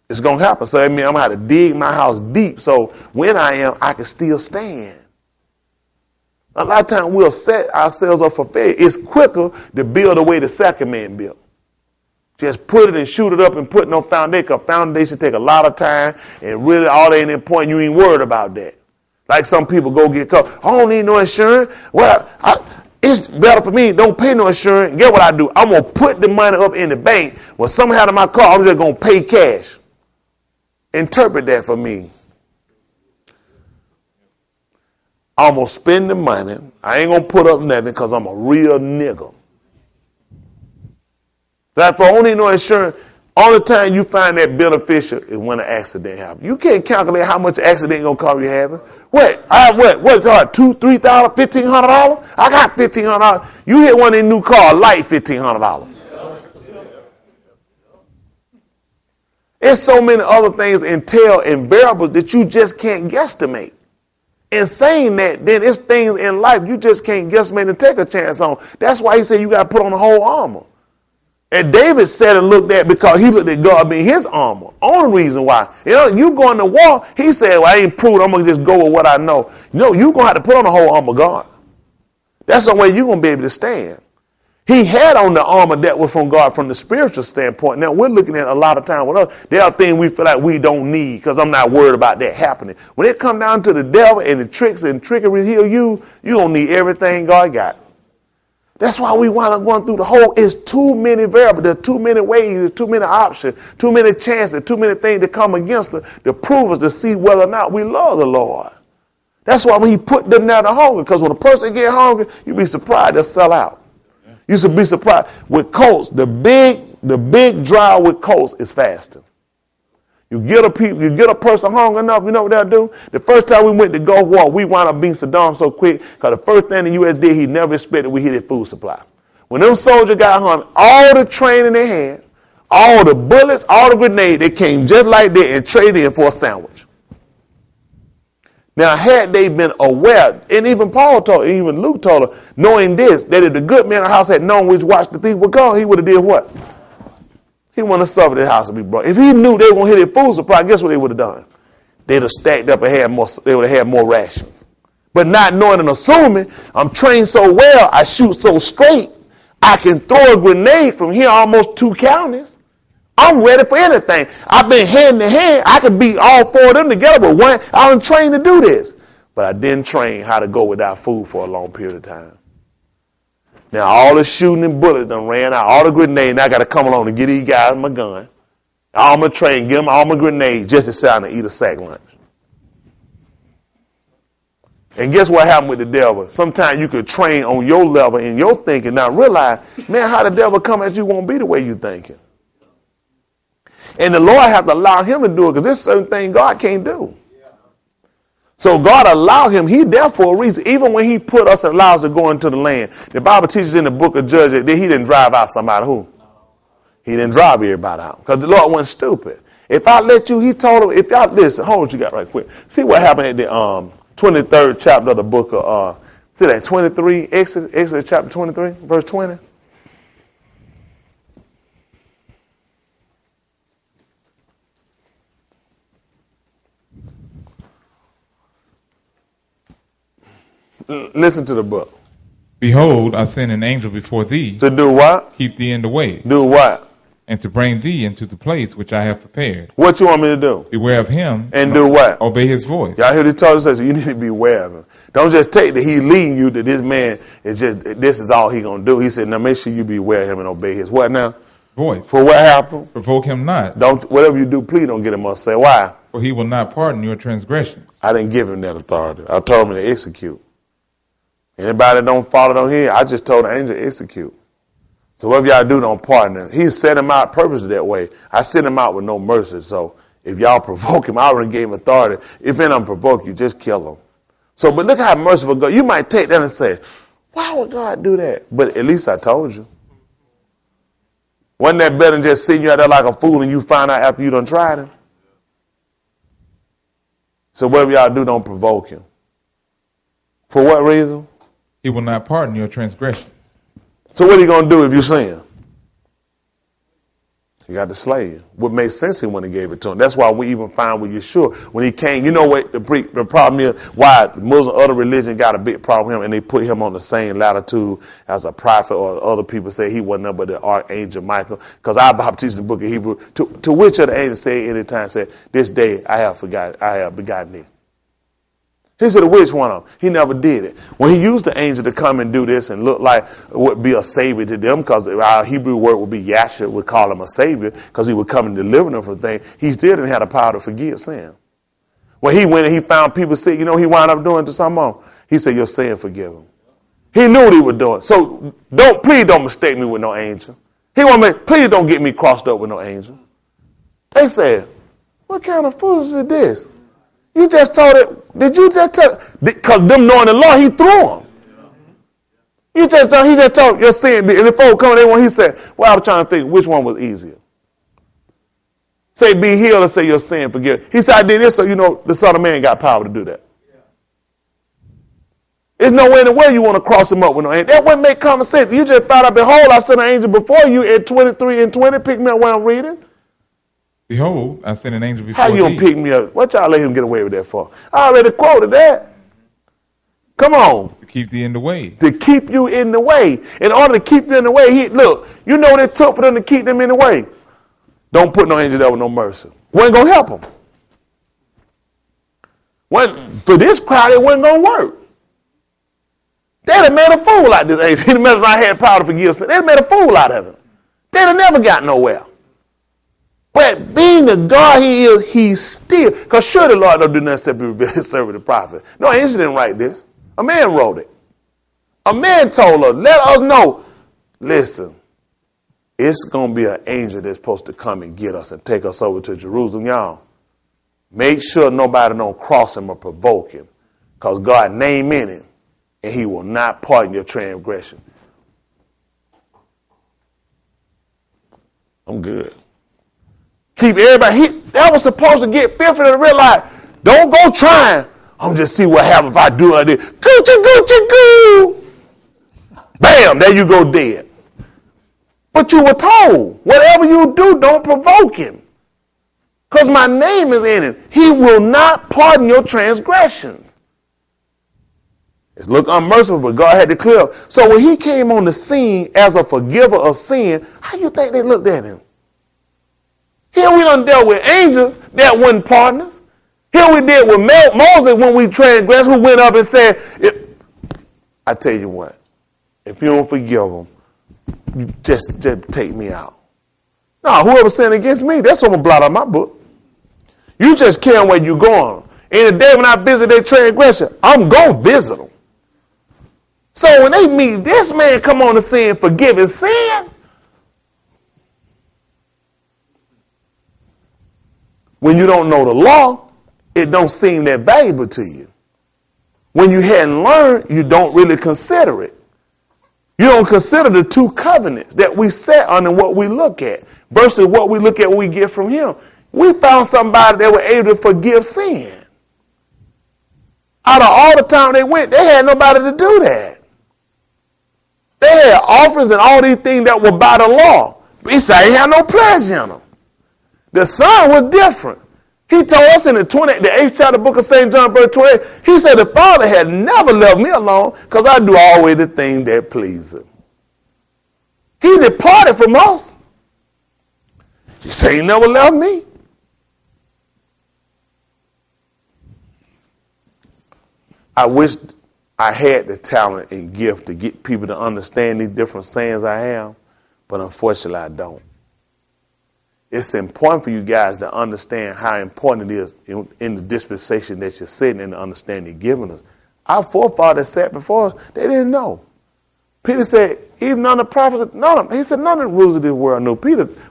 It's going to happen. So that means I'm going to have to dig my house deep so when I am, I can still stand. A lot of times we'll set ourselves up for failure. It's quicker to build the way the second man built. Just put it and shoot it up and put no foundation. Because foundation take a lot of time and really all ain't important. You ain't worried about that. Like some people go get caught. I don't need no insurance. Well, it's better for me. Don't pay no insurance. Get what I do? I'm going to put the money up in the bank. When something happens to my car, I'm just going to pay cash. Interpret that for me. I'm going to spend the money. I ain't going to put up nothing because I'm a real nigga. Therefore, only no insurance. Only time you find that beneficial is when an accident happens. You can't calculate how much accident gonna cost you having. What? $2,000, $3,000, $1,500? I got $1,500. You hit one of these new cars, light $1,500. It's so many other things entail and variables that you just can't guesstimate. In saying that, then it's things in life you just can't guesstimate and take a chance on. That's why he said you got to put on the whole armor. And David said and looked at because he looked at God being his armor. Only reason why. You going to war, he said, well, I ain't proved. I'm going to just go with what I know. No, you're going to have to put on the whole armor of God. That's the way you're going to be able to stand. He had on the armor that was from God from the spiritual standpoint. Now, we're looking at a lot of time with us. There are things we feel like we don't need because I'm not worried about that happening. When it comes down to the devil and the tricks and trickery he'll use, you're going to need everything God got. That's why we wind up going through the whole. It's too many variables. There's too many ways. There's too many options. Too many chances. Too many things that come against us to prove us to see whether or not we love the Lord. That's why when he put them down to hunger, because when a person get hungry, you'd be surprised they'll sell out. You should be surprised. With cults, the big drive with cults is fasting. You get a person hungry enough, you know what they'll do? The first time we went to Gulf War, we wound up being Saddam so quick because the first thing the U.S. did, he never expected we hit his food supply. When them soldiers got hungry, all the training they had, all the bullets, all the grenades, they came just like that and traded in for a sandwich. Now, had they been aware, and even Paul told, even Luke told her, knowing this, that if the good man of the house had known which watch the thief would go, he would have did what? He wouldn't have suffered his house to be brought. If he knew they were going to hit their food supply, guess what they would have done? They'd have stacked up and they would have had more rations. But not knowing and assuming, I'm trained so well, I shoot so straight, I can throw a grenade from here almost 2 counties. I'm ready for anything. I've been hand to hand. I could beat all 4 of them together, but one, I'm trained to do this. But I didn't train how to go without food for a long period of time. Now, all the shooting and bullets done ran out. All the grenades, now I got to come along and get these guys my gun. All my train, give them all my grenades just to sit down and eat a sack lunch. And guess what happened with the devil? Sometimes you could train on your level in your thinking, not realize, man, how the devil come at you won't be the way you thinking. And the Lord have to allow him to do it because there's certain things God can't do. So God allowed him. He there for a reason. Even when he put us and allowed us to go into the land. The Bible teaches in the book of Judges that he didn't drive out somebody who? He didn't drive everybody out because the Lord wasn't stupid. If I let you, he told him, if y'all listen, hold on what you got right quick. See what happened at the 23rd chapter of the book of, see that 23, Exodus chapter 23, verse 20. Listen to the book. Behold, I send an angel before thee. To do what? Keep thee in the way. Do what? And to bring thee into the place which I have prepared. What you want me to do? Beware of him. And do what? Obey his voice. Y'all hear the told us, you need to be aware of him. Don't just take that he's leading you that this man is just, this is all he going to do. He said, now make sure you be aware of him and obey his what now? Voice. For what happened? Provoke him not. Don't, whatever you do, please don't get him upset. Why? For he will not pardon your transgressions. I didn't give him that authority. I told him to execute. Anybody that don't follow down here, I just told the angel to execute. So whatever y'all do, don't pardon him. He set him out purposely that way. I sent him out with no mercy. So if y'all provoke him, I already gave him authority. If anyone provoke you, just kill him. So, but look how merciful God. You might take that and say, why would God do that? But at least I told you. Wasn't that better than just sitting you out there like a fool and you find out after you done tried him? So whatever y'all do, don't provoke him. For what reason? He will not pardon your transgressions. So what are you going to do if you sin? He got to slay you. What made sense he when he gave it to him. That's why we even find with Yeshua, when he came, you know what the problem is, why Muslim other religion got a big problem with him and they put him on the same latitude as a prophet, or other people say he wasn't up but the archangel Michael. Because our Bible teaches in the book of Hebrew, to which of the angels say anytime, said, this day I have begotten thee. He said, which one of them? He never did it. When he used the angel to come and do this and look like it would be a savior to them, because our Hebrew word would be Yahshua, would call him a savior, because he would come and deliver them from things. He still didn't have the power to forgive sin. When he went and he found people sick, you know he wound up doing to some of them? He said, your sin forgive him. He knew what he was doing. So please don't mistake me with no angel. Please don't get me crossed up with no angel. They said, what kind of foolishness is this? You just told it. Did you just tell? Because them knowing the law, he threw them. He just told your sin. And the folk coming, he said, well, I was trying to figure which one was easier. Say be healed or say your sin forgiven. He said I did this so you know the Son of Man got power to do that. There's no way in the way you want to cross him up with no angel. That wouldn't make common sense. You just found out, behold, I sent an angel before you at 23 and 20. Pick me up where I'm reading. Behold, I sent an angel before How you going to pick me up? What y'all let him get away with that for? I already quoted that. Come on. To keep thee in the way. To keep you in the way. In order to keep you in the way, look, you know what it took for them to keep them in the way? Don't put no angel there with no mercy. Wasn't going to help them. For this crowd, it wasn't going to work. They'd have made a fool out of this angel. He'd have messed around, had power to forgive sin. They'd have made a fool out of him. They'd have never got nowhere. But being the God he is, he's still, because sure the Lord don't do nothing except reveal his servant the prophet. No, angel didn't write this. A man wrote it. A man told us, let us know, listen, it's going to be an angel that's supposed to come and get us and take us over to Jerusalem, y'all. Make sure nobody don't cross him or provoke him, because God's name in him, and he will not pardon your transgression. I'm good. Keep everybody. That was supposed to get fearful and realize, don't go trying. I'm just see what happens if I do it. Coochie, coochie, coo. Bam, there you go dead. But you were told, whatever you do, don't provoke him. Because my name is in it. He will not pardon your transgressions. It's look unmerciful, but God had to clear up. So when he came on the scene as a forgiver of sin, how you think they looked at him? Here we done dealt with angels that wouldn't pardon us. Here we did with Moses when we transgressed, who went up and said, I tell you what, if you don't forgive them, you just take me out. No, whoever sinned against me, that's what I'm going to blot out my book. You just care where you're going. And the day when I visit their transgression, I'm going to visit them. So when they meet this man come on the scene forgiving sin, when you don't know the law, it don't seem that valuable to you. When you hadn't learned, you don't really consider it. You don't consider the two covenants that we set on and what we look at versus what we look at when we get from him. We found somebody that were able to forgive sin. Out of all the time they went, they had nobody to do that. They had offerings and all these things that were by the law. He said he had no pleasure in them. The son was different. He told us in the 8th chapter book of St. John, verse 28, he said the Father had never left me alone because I do always the thing that pleases him. He departed from us. He said he never left me. I wish I had the talent and gift to get people to understand these different sayings I have, but unfortunately I don't. It's important for you guys to understand how important it is in the dispensation that you're sitting in, the understanding you're giving us. Our forefathers sat before us, they didn't know. Peter said, even none of the prophets, he said, none of the rulers of this world knew.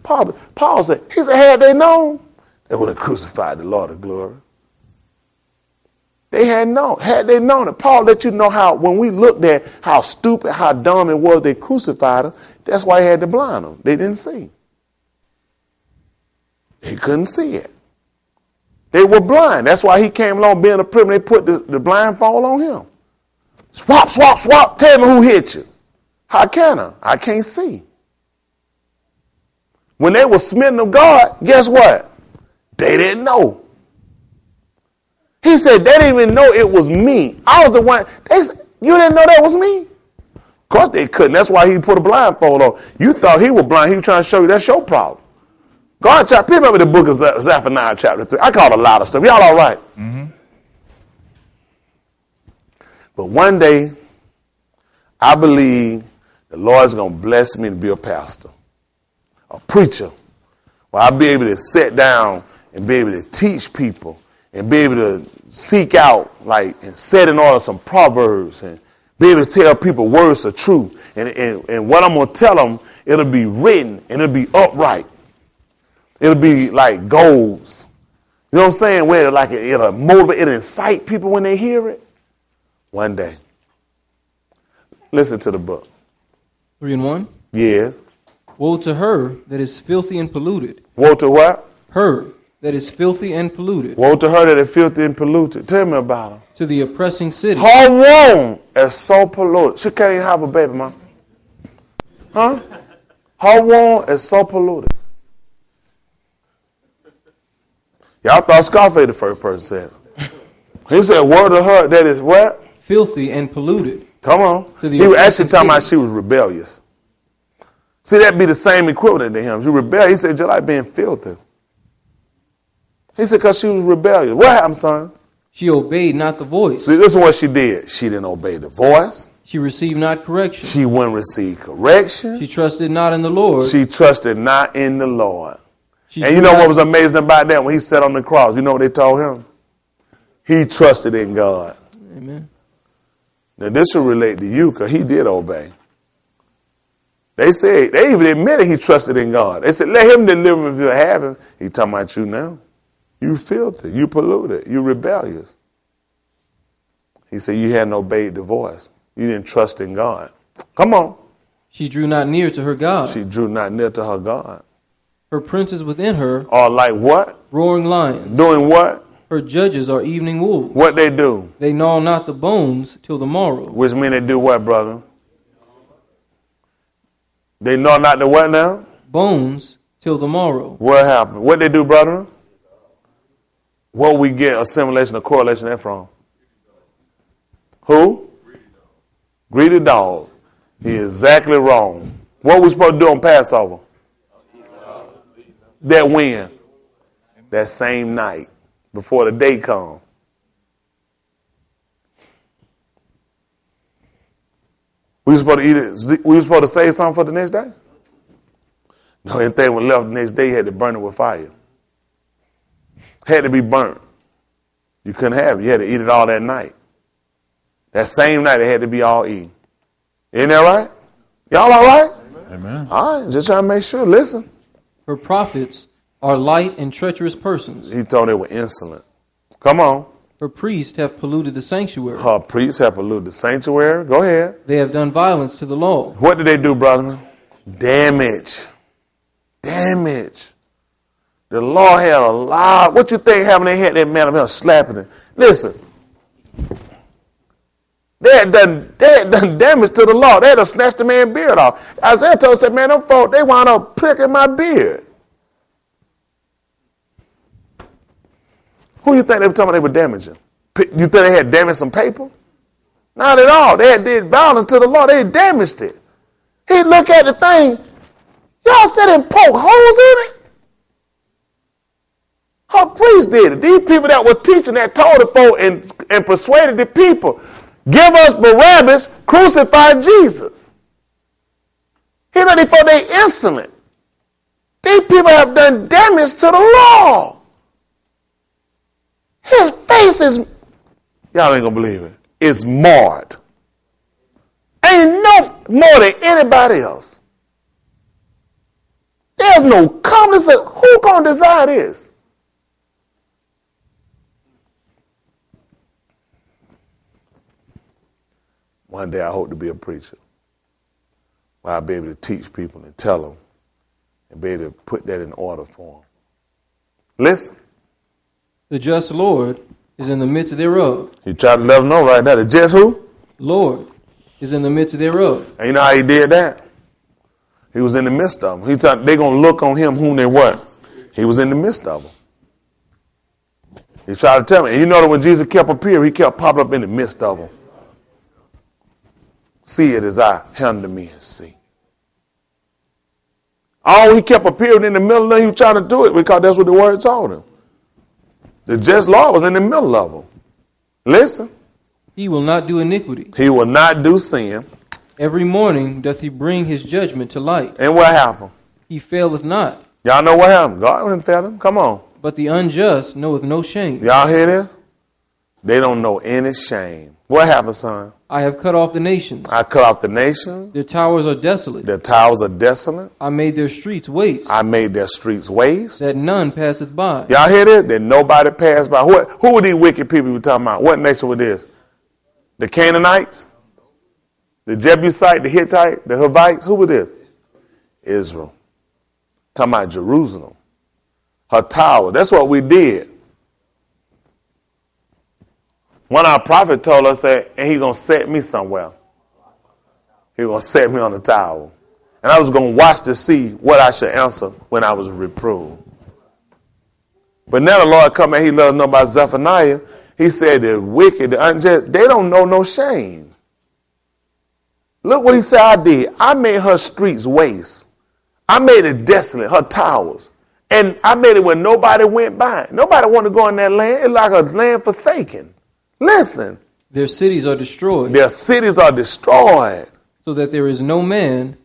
Paul said, had they known, they would have crucified the Lord of glory. They had they known it. Paul let you know how, when we looked at how stupid, how dumb it was they crucified him, that's why he had to blind them. They didn't see. They couldn't see it. They were blind. That's why he came along being a prisoner. They put the blindfold on him. Swap, swap, swap. Tell me who hit you. How can I? I can't see. When they were smitten of God, guess what? They didn't know. He said they didn't even know it was me. I was the one. You didn't know that was me? Of course they couldn't. That's why he put a blindfold on. You thought he was blind. He was trying to show you that's your problem. God, remember the book of Zephaniah chapter 3. I caught a lot of stuff. Y'all all right? Mm-hmm. But one day, I believe the Lord's going to bless me to be a pastor, a preacher, where I'll be able to sit down and be able to teach people and be able to seek out, and set in order some proverbs and be able to tell people words of truth. And what I'm going to tell them, it'll be written and it'll be upright. It'll be like goals. You know what I'm saying? Where it'll motivate, it'll incite people when they hear it. One day. Listen to the book. 3 and 1? Yes. Woe to her that is filthy and polluted. Woe to what? Her that is filthy and polluted. Woe to her that is filthy and polluted. Tell me about her. To the oppressing city. Her womb is so polluted. She can't even have a baby, man. Huh? Her womb is so polluted. Y'all thought Scarface the first person said it. He said, word to her that is what? Filthy and polluted. Come on. He was actually talking about she was rebellious. See, that'd be the same equivalent to him. She rebellious. He said, just like being filthy. He said, because she was rebellious. What happened, son? She obeyed not the voice. See, this is what she did. She didn't obey the voice. She received not correction. She wouldn't receive correction. She trusted not in the Lord. She trusted not in the Lord. She And you know what was amazing about that? When he sat on the cross, you know what they told him? He trusted in God. Amen. Now, this should relate to you because he did obey. They said, they even admitted he trusted in God. They said, let him deliver him if you have him. He talking about you now. You filthy. You polluted. You rebellious. He said, you hadn't obeyed the voice. You didn't trust in God. Come on. She drew not near to her God. She drew not near to her God. Her princes within her Or like what? roaring lions. Doing what? Her judges are evening wolves. What they do? They gnaw not the bones till the morrow. Which mean they do what, brother? They gnaw not the what now? Bones till the morrow. What happened? What they do, brother? What we get assimilation or correlation that from? Who? Greedy dog. He is exactly wrong. What we supposed to do on Passover? That when? That same night. Before the day comes. We supposed to eat it. We supposed to save something for the next day? No, anything was left the next day, you had to burn it with fire. Had to be burnt. You couldn't have it. You had to eat it all that night. That same night, it had to be all eaten. Isn't that right? Y'all all right? Amen. All right, just trying to make sure. Listen. Her prophets are light and treacherous persons. He told they were insolent. Come on. Her priests have polluted the sanctuary. Her priests have polluted the sanctuary. Go ahead. They have done violence to the law. What did they do, brother? Damage. Damage. The law had a lot. What you think happened? They had that man up here slapping him. Listen. They had done damage to the law. They had to snatch the man's beard off. Isaiah told us that, man, them folk, they wound up pricking my beard. Who you think they were talking about they were damaging? You think they had damaged some paper? Not at all. They had did violence to the law. They had damaged it. He'd look at the thing. Y'all said and poke holes in it? Her priests did it. These people that were teaching that told the folk and persuaded the people, give us Barabbas, crucify Jesus. He know these folk, they insolent. These people have done damage to the law. His face is, y'all ain't gonna believe it, it's marred. Ain't no more than anybody else. There's no confidence. Who gonna desire this? One day I hope to be a preacher, where I'll be able to teach people and tell them and be able to put that in order for them. Listen. The just Lord is in the midst thereof. He tried to let them know right now. The just who? Lord is in the midst thereof. And you know how he did that? He was in the midst of them. He thought they're going to look on him whom they what? He was in the midst of them. He tried to tell me. And you know that when Jesus kept appearing, he kept popping up in the midst of them. See it as I hand to me and see. Oh, he kept appearing in the middle of them. He was trying to do it because that's what the word told him. The just Lord was in the middle of them. Listen. He will not do iniquity. He will not do sin. Every morning doth he bring his judgment to light. And what happened? He faileth not. Y'all know what happened? God didn't fail him. Come on. But the unjust knoweth no shame. Y'all hear this? They don't know any shame. What happened, son? I have cut off the nations. I cut off the nation. Their towers are desolate. Their towers are desolate. I made their streets waste. I made their streets waste. That none passeth by. Y'all hear this? That nobody passed by. Who were these wicked people you were talking about? What nation was this? The Canaanites? The Jebusite? The Hittite? The Hivites? Who was this? Israel. Talking about Jerusalem. her tower. That's what we did. One of our prophets told us that, and he's going to set me somewhere. He's going to set me on the tower. And I was going to watch to see what I should answer when I was reproved. But now the Lord come and he let us know about Zephaniah. He said the wicked, the unjust, they don't know no shame. Look what he said I did. I made her streets waste. I made it desolate, her towers. And I made it where nobody went by. Nobody wanted to go in that land. It's like a land forsaken. Listen. Their cities are destroyed. Their cities are destroyed. So that there is no man,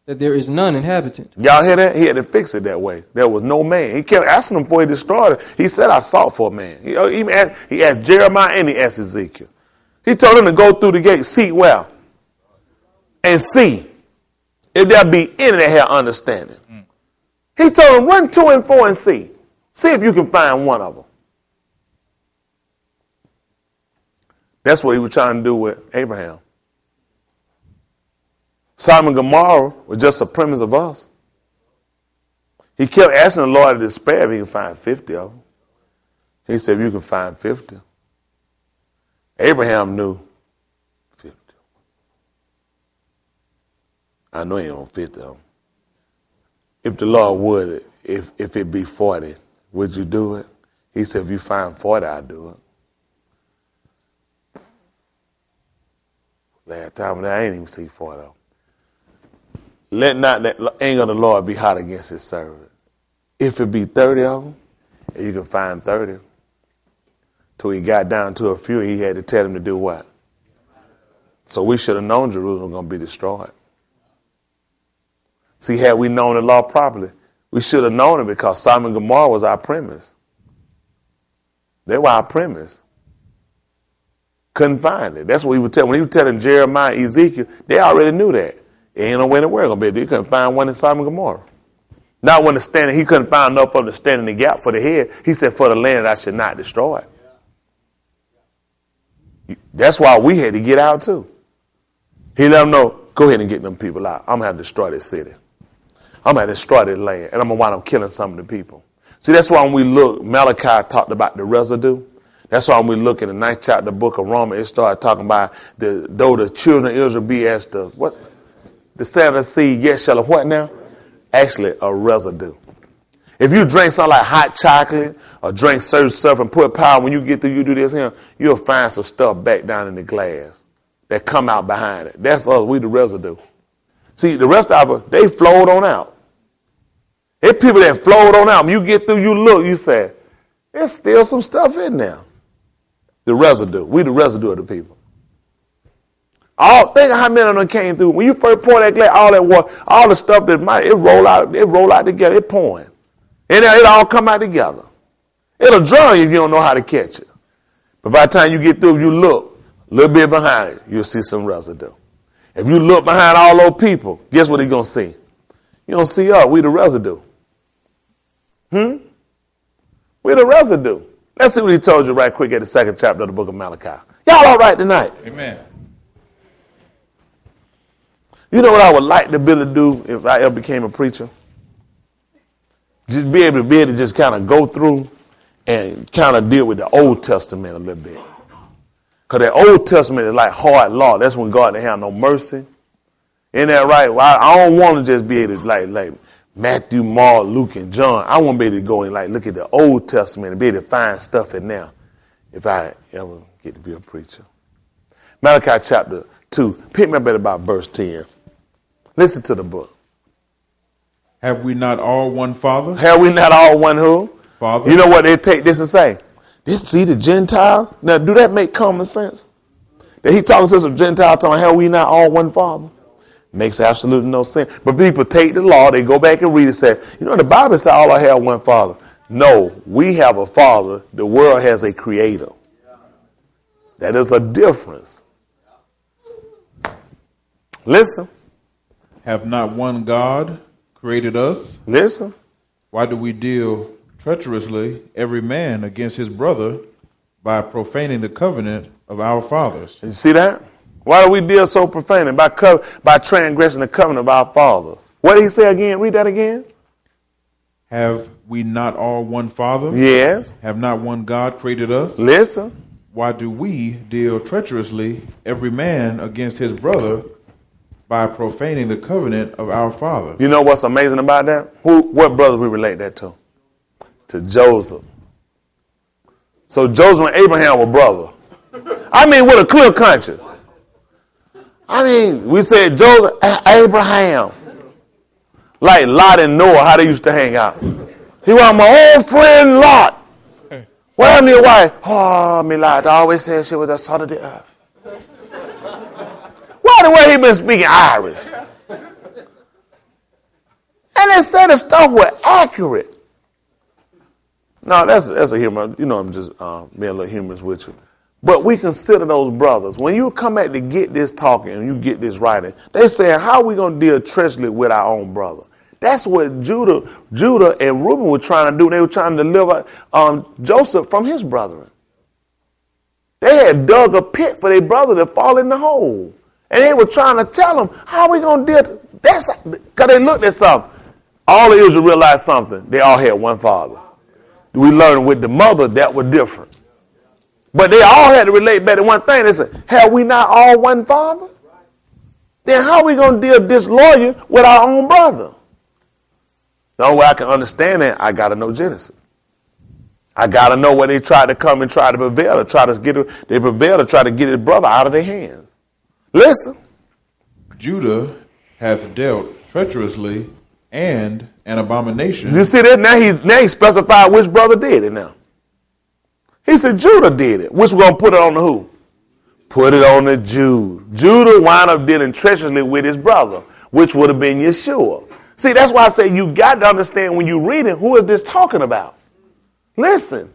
that there is none inhabitant. Y'all hear that? He had to fix it that way. There was no man. He kept asking them before he destroyed it. He said, I sought for a man. He asked Jeremiah and he asked Ezekiel. He told them to go through the gate, seek well, and see if there be any that have understanding. He told them, run 2 and 4 and see. See if you can find one of them. That's what he was trying to do with Abraham. Sodom and Gomorrah was just a premise of us. He kept asking the Lord to despair if he could find 50 of them. He said, if you can find 50. Abraham knew 50. I know he ain't on 50 of them. If the Lord would, if it be 40, would you do it? He said, if you find 40, I'll do it. Last time I ain't even see 40 of them. Let not that anger of the Lord be hot against his servant. If it be 30 of them, and you can find 30, till he got down to a few, he had to tell them to do what? So we should have known Jerusalem was going to be destroyed. See, had we known the law properly, we should have known it because Sodom and Gomorrah was our premise. They were our premise. Couldn't find it. That's what he would tell. When he was telling Jeremiah, Ezekiel, they already knew that. It ain't no way in the world going to be. He couldn't find one in Sodom and Gomorrah. Not when he couldn't find enough of the standing the gap for the head. He said, for the land that I should not destroy it. That's why we had to get out too. He let them know, go ahead and get them people out. I'm going to have to destroy this city. I'm going to destroy this land. And I'm going to wind up killing some of the people. See, that's why when we look, Malachi talked about the residue. That's why when we look in the 9th chapter of the book of Romans, it started talking about though the children of Israel be as the seventh seed, yet shall have what now? Actually, a residue. If you drink something like hot chocolate or drink certain stuff and put power, when you get through, you do this here, you'll find some stuff back down in the glass that come out behind it. That's us. We the residue. See, the rest of it, they flowed on out. It's people that flowed on out. When you get through, you look, you say, there's still some stuff in there. The residue. We the residue of the people. Think of how many of them came through. When you first pour that glass, all that water, all the stuff that it roll out together. It pouring. It all come out together. It'll drown you if you don't know how to catch it. But by the time you get through, you look a little bit behind it, you'll see some residue. If you look behind all those people, guess what you're going to see? You don't see us. We the residue. We the residue. Let's see what he told you right quick at the 2nd chapter of the book of Malachi. Y'all all right tonight? Amen. You know what I would like to be able to do if I ever became a preacher? Just be able to just kind of go through and kind of deal with the Old Testament a little bit. Because the Old Testament is like hard law. That's when God didn't have no mercy. Isn't that right? Well, I don't want to just be able to like Matthew, Mark, Luke, and John. I want to be able to go and look at the Old Testament and be able to find stuff in there if I ever get to be a preacher. Malachi chapter 2. Pick me up at about verse 10. Listen to the book. Have we not all one Father? Have we not all one who? Father. You know what they take this and say? See the Gentile? Now, do that make common sense? That he talking to some Gentile talking, have we not all one Father? Makes absolutely no sense. But people take the law, they go back and read it and say, you know, the Bible says all I have one Father. No, we have a Father. The world has a creator. That is a difference. Listen. Have not one God created us? Listen. Why do we deal treacherously every man against his brother by profaning the covenant of our fathers? You see that? Why do we deal so profaning? By transgressing the covenant of our fathers. What did he say again? Read that again. Have we not all one Father? Yes. Have not one God created us? Listen. Why do we deal treacherously, every man against his brother, by profaning the covenant of our father? You know what's amazing about that? What brother we relate that to? To Joseph. So Joseph and Abraham were brothers. I mean, with a clear conscience. I mean, we said Joseph, Abraham. Like Lot and Noah, how they used to hang out. He was my old friend Lot. What happened to your wife? Oh, me Lot, I always said she was the salt of the earth. Why the way he been speaking Irish? And they said the stuff was accurate. No, that's a humor. You know, I'm just being a little humorous with you. But we consider those brothers. When you come back to get this talking and you get this writing, they say, how are we going to deal treacherously with our own brother? That's what Judah and Reuben were trying to do. They were trying to deliver Joseph from his brethren. They had dug a pit for their brother to fall in the hole. And they were trying to tell him, how are we going to deal? That's because they looked at something. All of Israel realized something. They all had one father. We learned with the mother that was different. But they all had to relate back to one thing. They said, have we not all one father? Then how are we going to deal disloyal with our own brother? The only way I can understand that, I got to know Genesis. I got to know where they tried to come and try to prevail, they prevailed to try to get his brother out of their hands. Listen. Judah hath dealt treacherously and an abomination. You see that? Now he specified which brother did it now. He said Judah did it. Which we're going to put it on the who? Put it on the Jews. Judah wound up dealing treacherously with his brother, which would have been Yeshua. See, that's why I say you got to understand when you read it, who is this talking about? Listen.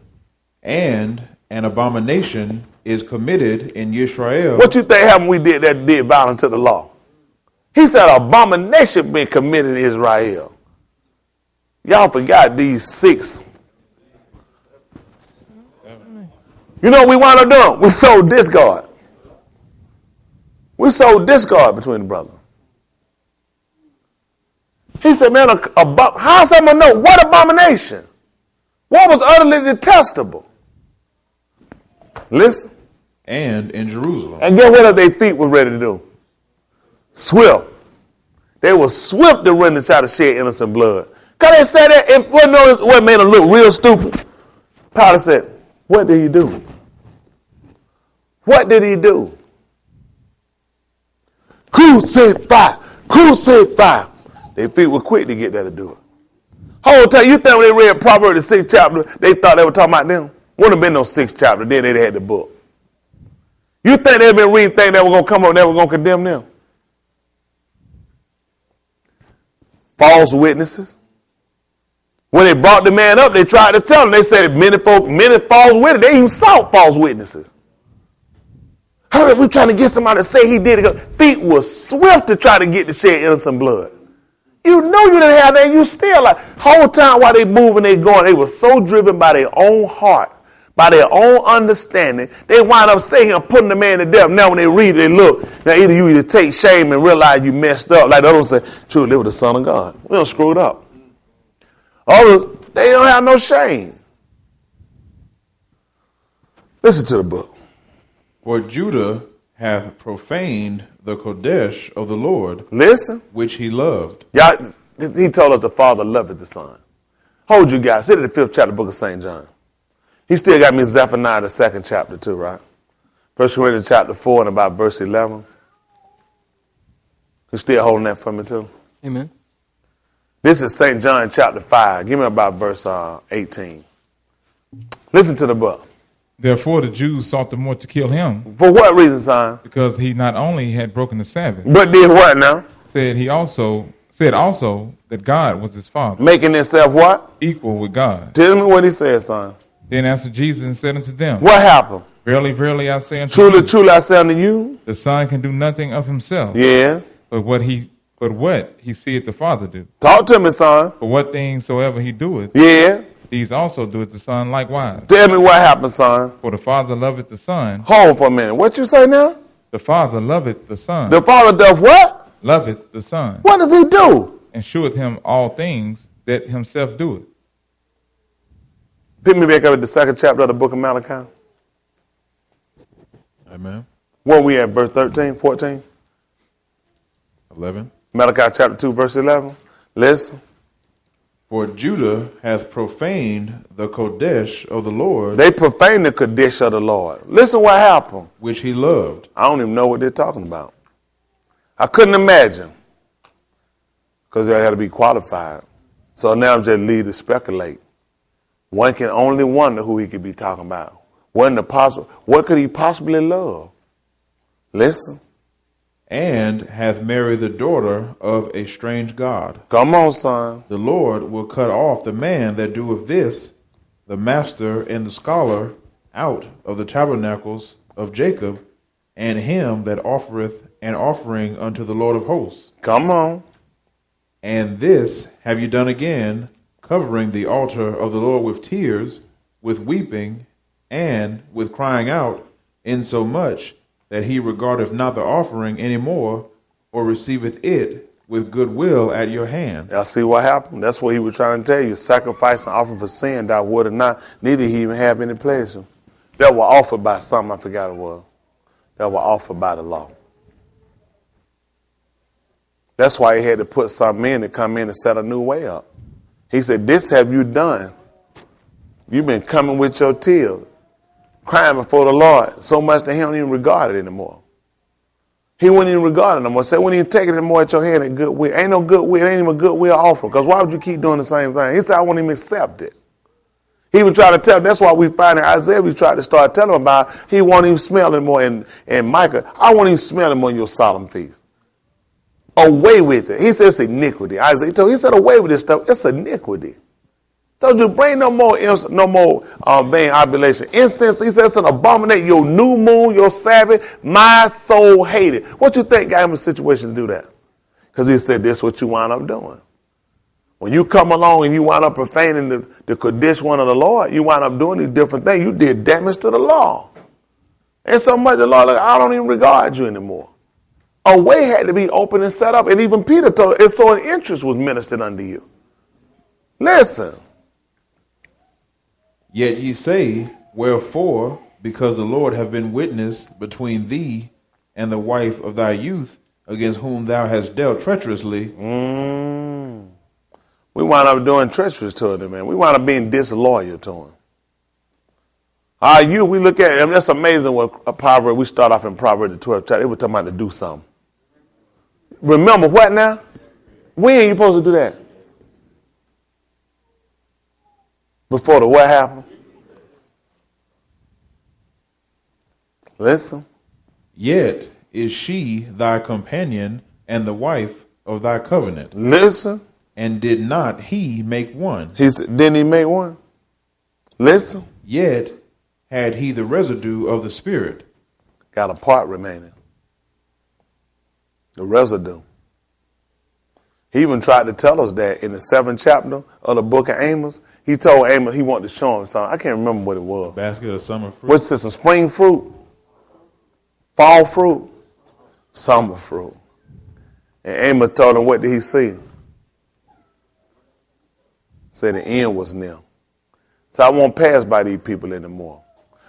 And an abomination is committed in Yisrael. What you think happened when we did violence to the law? He said abomination been committed in Israel. Y'all forgot these 6. You know what we wound up doing? We sold discard. We sold discard between the brothers. He said, man, how someone know what abomination? What was utterly detestable? Listen. And in Jerusalem. And guess what their feet were ready to do? Swift. They were swift to run to try to shed innocent blood. Because they said that, and what made them look real stupid? Pilate said, what did he do? What did he do? Crucify, crucify. Their feet were quick to get there to do it. Whole time, you think when they read Proverbs, the 6th chapter, they thought they were talking about them? Wouldn't have been no 6th chapter, then they'd had the book. You think they'd been reading things that were going to come up, that were going to condemn them? False witnesses. When they brought the man up, they tried to tell him. They said many false witnesses. They even sought false witnesses. Hurry, we're trying to get somebody to say he did it. Feet were swift to try to get to shed innocent blood. You know you didn't have that. You still like whole time while they moving, they going. They were so driven by their own heart, by their own understanding. They wind up saying and putting the man to death. Now when they read it, they look. Now either you take shame and realize you messed up, like the others say, "True, they were the Son of God." We don't screw it up. Others, they don't have no shame. Listen to the book. For Judah hath profaned the Kodesh of the Lord. Listen. Which he loved. Y'all, he told us the Father loved the Son. Hold you guys. Sit in the 5th chapter, book of St. John. He still got me Zephaniah, the 2nd chapter too, right? 1 Corinthians chapter 4 and about verse 11. You still holding that for me too? Amen. This is St. John chapter 5. Give me about verse 18. Listen to the book. Therefore the Jews sought the more to kill him. For what reason, son? Because he not only had broken the Sabbath, but did what now? Said also that God was his father. Making himself what? Equal with God. Tell me what he said, son. Then answered Jesus and said unto them, what happened? Verily, verily, I say unto you. Truly, truly, I say unto you. The Son can do nothing of himself. Yeah. But what he seeth the Father do. Talk to me, son. For what things soever he doeth. Yeah. These also doeth the Son likewise. Tell me what happened, son. For the Father loveth the Son. Hold for a minute. What you say now? The Father loveth the Son. The Father does what? Loveth the Son. What does he do? And sheweth him all things that himself doeth. Pick me back up at the second chapter of the book of Malachi. Amen. Where we at, verse 13, 14? 11. Malachi chapter 2, verse 11. Listen. For Judah hath profaned the Kodesh of the Lord. They profaned the Kodesh of the Lord. Listen what happened. Which he loved. I don't even know what they're talking about. I couldn't imagine. Because they had to be qualified. So now I'm just lead to speculate. One can only wonder who he could be talking about. What could he possibly love? Listen. And hath married the daughter of a strange god. Come on, son. The Lord will cut off the man that doeth this, the master and the scholar, out of the tabernacles of Jacob, and him that offereth an offering unto the Lord of hosts. Come on. And this have you done again, covering the altar of the Lord with tears, with weeping, and with crying out, insomuch that he regardeth not the offering any more, or receiveth it with goodwill at your hand. Y'all see what happened? That's what he was trying to tell you. Sacrifice and offering for sin, thou would not, neither he even have any pleasure. That were offered by something, I forgot it was. That were offered by the law. That's why he had to put something in to come in and set a new way up. He said, this have you done. You've been coming with your tears, crying before the Lord, so much that he don't even regard it anymore. He wouldn't even regard it anymore. Say, wouldn't even take it anymore at your hand at goodwill. Ain't no goodwill. Ain't even a goodwill offering. Because why would you keep doing the same thing? He said, I won't even accept it. He would try to tell. That's why we find in Isaiah, we tried to start telling him about, he won't even smell anymore. And Micah, I won't even smell anymore in your solemn feast. Away with it. He said it's iniquity. Isaiah told, he said away with this stuff. It's iniquity. Told you bring no more vain oblation. Incense, he said it's an abomination. Your new moon, your Sabbath, my soul hated. What you think got him in a situation to do that? Because he said this is what you wind up doing. When you come along and you wind up profaning the Kodesh one of the Lord, you wind up doing these different things. You did damage to the law. And so much the Lord, like, I don't even regard you anymore. A way had to be open and set up. And even Peter told us, so an interest was ministered unto you. Listen. Yet ye say, wherefore, because the Lord have been witness between thee and the wife of thy youth, against whom thou hast dealt treacherously. We wind up doing treacherous to them, man. We wind up being disloyal to him. We look at it. I mean, that's amazing what a proverb, we start off in Proverbs the 12th chapter. It was talking about to do something. Remember what now? When are you supposed to do that? Before the what happened? Listen. Yet is she thy companion and the wife of thy covenant. Listen. And did not he make one? Didn't he make one? Listen. Yet had he the residue of the Spirit. Got a part remaining. The residue. He even tried to tell us that in the 7th chapter of the book of Amos. He told Amos he wanted to show him something. I can't remember what it was. Basket of summer fruit. What's this, some spring fruit? Fall fruit? Summer fruit. And Amos told him, what did he see? Said the end was near. So I won't pass by these people anymore.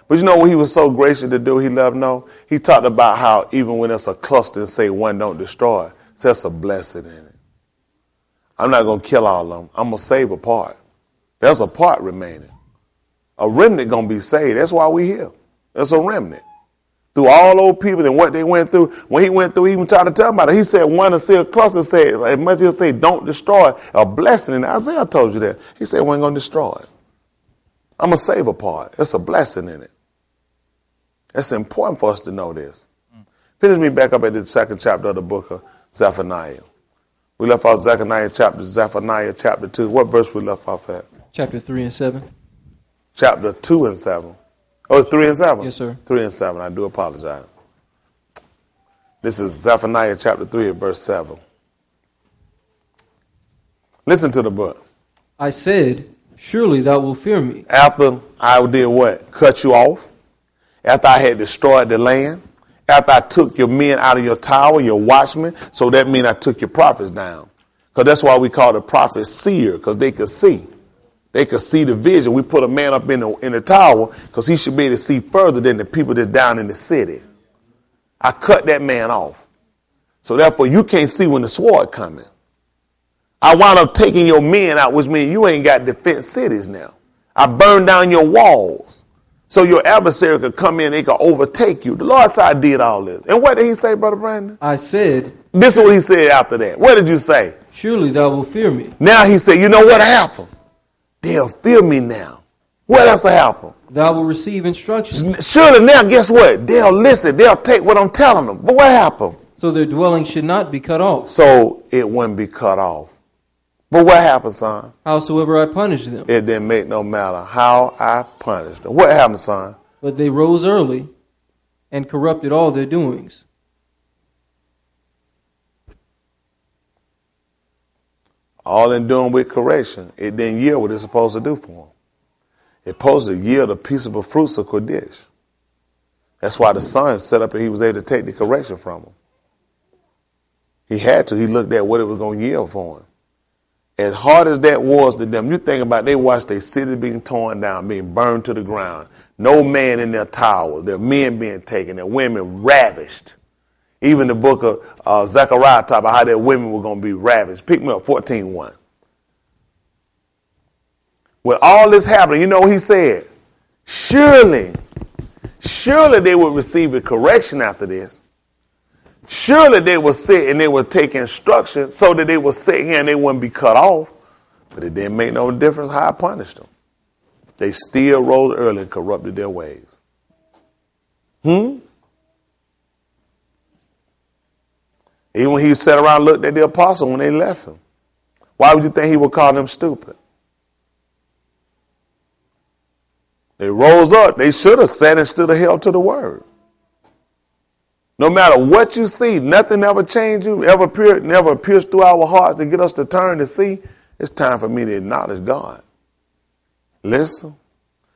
But you know what he was so gracious to do, he let them know? He talked about how even when it's a cluster and say one don't destroy, so that's a blessing in it. I'm not going to kill all of them. I'm going to save a part. There's a part remaining. A remnant going to be saved. That's why we here. There's a remnant. Through all those people and what they went through. When he went through, he even tried to tell them about it. He said one to see a cluster said, as much as he say don't destroy, a blessing. And Isaiah told you that. He said we ain't going to destroy it. I'm going to save a part. It's a blessing in it. It's important for us to know this. Finish me back up at the 2nd chapter of the book of Zephaniah. We left off Zephaniah chapter 2. What verse we left off at? Chapter 3 and 7. Chapter 2 and 7. Oh, it's 3 and 7? Yes, sir. 3 and 7. I do apologize. This is Zephaniah chapter 3 and verse 7. Listen to the book. I said, surely thou wilt fear me. After I did what? Cut you off. After I had destroyed the land. After I took your men out of your tower, your watchmen. So that means I took your prophets down. Because that's why we call the prophets seer, because they could see. They could see the vision. We put a man up in the tower because he should be able to see further than the people that's down in the city. I cut that man off. So therefore, you can't see when the sword coming. I wound up taking your men out, which means you ain't got defense cities now. I burned down your walls so your adversary could come in, they could overtake you. The Lord said I did all this. And what did he say, Brother Brandon? I said, This is what he said after that. What did you say? surely thou wilt fear me. Now he said, you know what happened? They'll fear me now. What else will happen? Thou wilt receive instruction. Surely now, guess what? They'll listen. They'll take what I'm telling them. But what happened? So their dwelling should not be cut off. So it wouldn't be cut off. But what happened, son? Howsoever I punished them. It didn't make no matter how I punished them. What happened, son? But they rose early and corrupted all their doings. All in doing with correction, it didn't yield what it's supposed to do for them. It's supposed to yield the peaceable fruits of Kodesh. That's why the son set up and he was able to take the correction from him. He had to. He looked at what it was going to yield for him. As hard as that was to them, you think about it, they watched their city being torn down, being burned to the ground. No man in their towers, their men being taken, their women ravished. Even the book of Zechariah talk about how their women were going to be ravished. Pick me up, 14:1. With all this happening, you know what he said? Surely they would receive a correction after this. Surely they would sit and they would take instruction so that they would sit here and they wouldn't be cut off. But it didn't make no difference how I punished them. They still rose early and corrupted their ways. Even when he sat around and looked at the apostle when they left him. Why would you think he would call them stupid? They rose up. They should have sat and stood and held to the word. No matter what you see, nothing ever changed you, never pierced through our hearts to get us to turn to see. It's time for me to acknowledge God. Listen.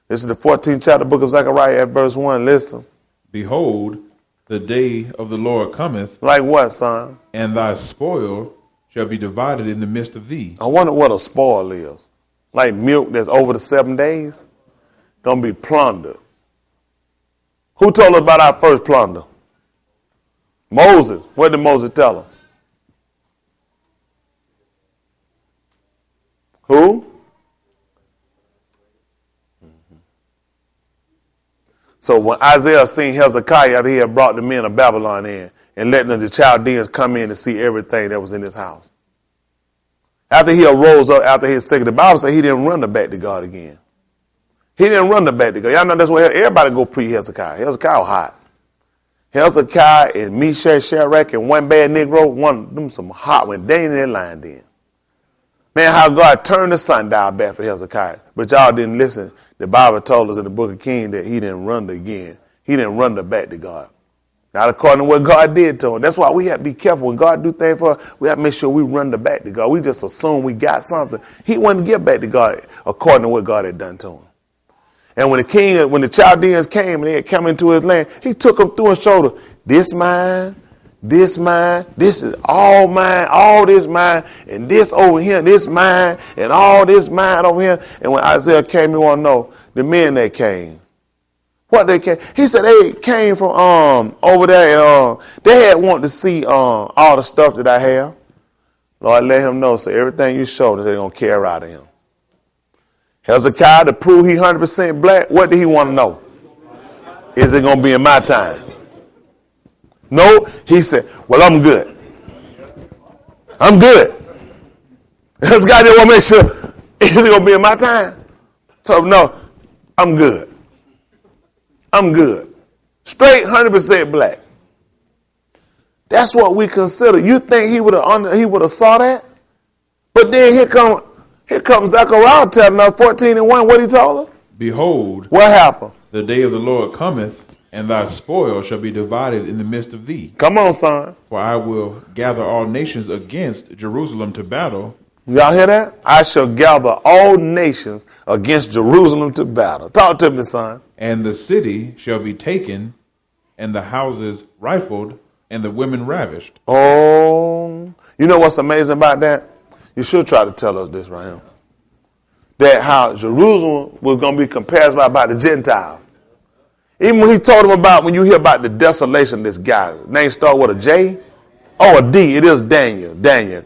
This is the 14th chapter, book of Zechariah at verse 1. Listen. Behold, the day of the Lord cometh. Like what, son? And thy spoil shall be divided in the midst of thee. I wonder what a spoil is. Like milk that's over the 7 days. Gonna be plundered. Who told us about our first plunder? Moses. What did Moses tell him? Who? So when Isaiah seen Hezekiah after he had brought the men of Babylon in and letting the Chaldeans come in to see everything that was in his house. After he arose up after his second, the Bible said he didn't run the back to God again. He didn't run the back to God. Y'all know that's where everybody go pre-Hezekiah. Hezekiah was hot. Hezekiah and Meshach, Shadrach, and one bad Negro, them some hot when they in their line then. Man, how God turned the sundial back for Hezekiah. But y'all didn't listen. The Bible told us in the book of Kings that he didn't run again. He didn't run the back to God. Not according to what God did to him. That's why we have to be careful. When God do things for us, we have to make sure we run the back to God. We just assume we got something. He wouldn't give back to God according to what God had done to him. And when the Chaldeans came and they had come into his land, he took them through and showed them, this mine, this is all mine, all this mine, and this over here, this mine, and all this mine over here. And when Isaiah came, you want to know the men that came. What they came? He said they came from over there. And, they had wanted to see all the stuff that I have. Lord, let him know. So everything you showed us, they're going to carry out of him. Hezekiah, to prove he 100% black, what did he want to know? Is it going to be in my time? No, he said, well, I'm good. I'm good. Hezekiah didn't want to make sure, is it going to be in my time? So, no, I'm good. I'm good. Straight 100% black. That's what we consider. You think he would have saw that? But then here comes Zechariah telling us 14:1 what he told us. Behold, what happened? The day of the Lord cometh, and thy spoil shall be divided in the midst of thee. Come on, son. For I will gather all nations against Jerusalem to battle. Y'all hear that? I shall gather all nations against Jerusalem to battle. Talk to me, son. And the city shall be taken, and the houses rifled, and the women ravished. Oh, you know what's amazing about that? You should try to tell us this right here. that how Jerusalem was going to be compared by the Gentiles. Even when he told them about, when you hear about the desolation of this guy, name start with a J? Oh, a D. It is Daniel. Daniel.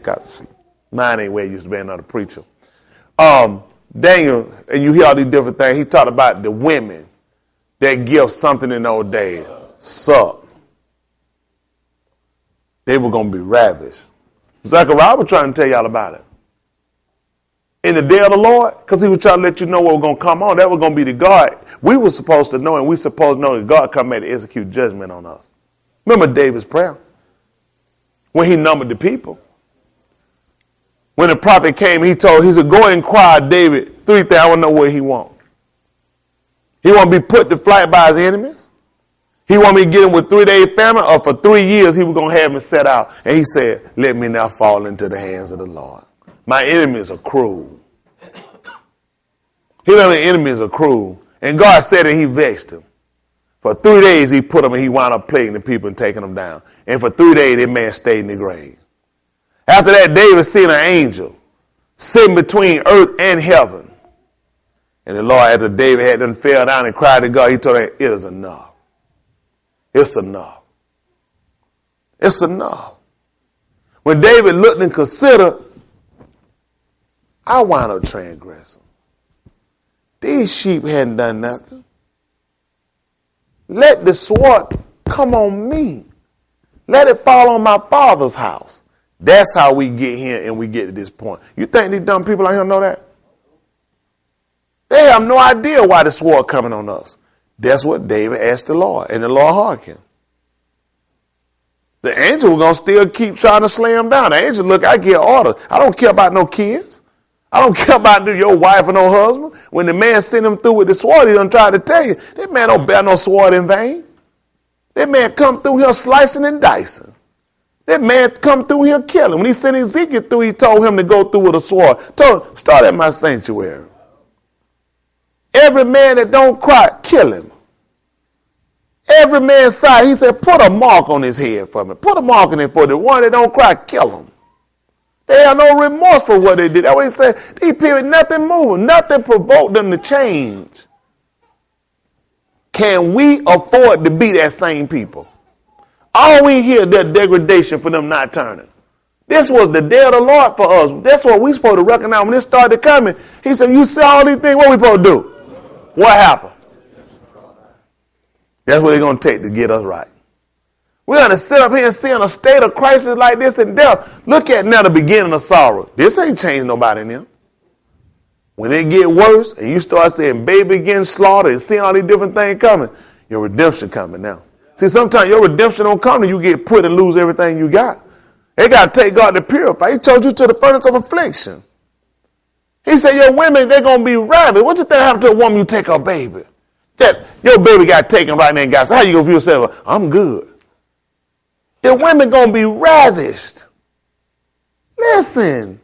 Mine ain't where it used to be another preacher. Daniel, and you hear all these different things. He talked about the women that give something in those days. Suck. They were going to be ravished. Zechariah was trying to tell y'all about it. In the day of the Lord, because he was trying to let you know what was going to come on. That was going to be the God. We were supposed to know, and we supposed to know that God come back to execute judgment on us. Remember David's prayer? When he numbered the people. When the prophet came, he said, go and inquire David 3 things. I want to know what he want. He want to be put to flight by his enemies. He want me to get him with 3-day famine, or for 3 years he was going to have him set out. And he said, let me now fall into the hands of the Lord. My enemies are cruel. He know the enemies are cruel. And God said that he vexed him. For 3 days he put him and he wound up plaguing the people and taking them down. And for 3 days that man stayed in the grave. After that, David seen an angel sitting between earth and heaven. And the Lord, after David had done fell down and cried to God, he told him, it is enough. It's enough. It's enough. When David looked and considered, I wound up transgressing. These sheep hadn't done nothing. Let the sword come on me. Let it fall on my father's house. That's how we get here and we get to this point. You think these dumb people out here know that? They have no idea why the sword coming on us. That's what David asked the Lord, and the Lord hearkened. The angel was going to still keep trying to slay him down. The angel, look, I get orders. I don't care about no kids. I don't care about your wife or no husband. When the man sent him through with the sword, he done tried to tell you, that man don't bear no sword in vain. That man come through here slicing and dicing. That man come through here killing. When he sent Ezekiel through, he told him to go through with a sword. Told him, start at my sanctuary. Every man that don't cry, kill him. Every man's side, he said, put a mark on his head for me. Put a mark in it for the one that don't cry, kill him. They have no remorse for what they did. That's what he said. These people, nothing moved. Nothing provoked them to change. Can we afford to be that same people? All we hear that degradation for them not turning. This was the day of the Lord for us. That's what we supposed to recognize when this started coming. He said, you see all these things, what we supposed to do? What happened? That's what they're going to take to get us right. We're going to sit up here and see in a state of crisis like this and death. Look at now the beginning of sorrow. This ain't changed nobody in them. When it get worse and you start seeing baby getting slaughtered and seeing all these different things coming, your redemption coming now. See, sometimes your redemption don't come and you get put and lose everything you got. They got to take God to purify. He chose you to the furnace of affliction. He said your women, they're going to be rabid. What you think happened to a woman you take her baby? That your baby got taken right now and got, so how you going to view yourself? I'm good. The women going to be ravished. Listen.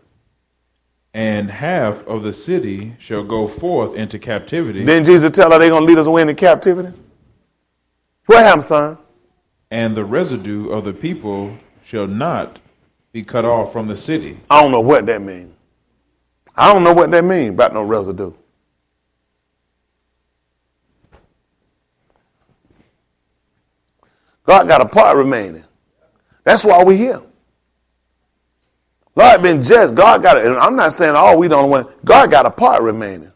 And half of the city shall go forth into captivity. Didn't Jesus tell her they're going to lead us away into captivity? What happened, son? And the residue of the people shall not be cut off from the city. I don't know what that means. I don't know what that means about no residue. God got a part remaining. That's why we're here. Lord been just. God got it. I'm not saying, oh, we don't want. God got a part remaining.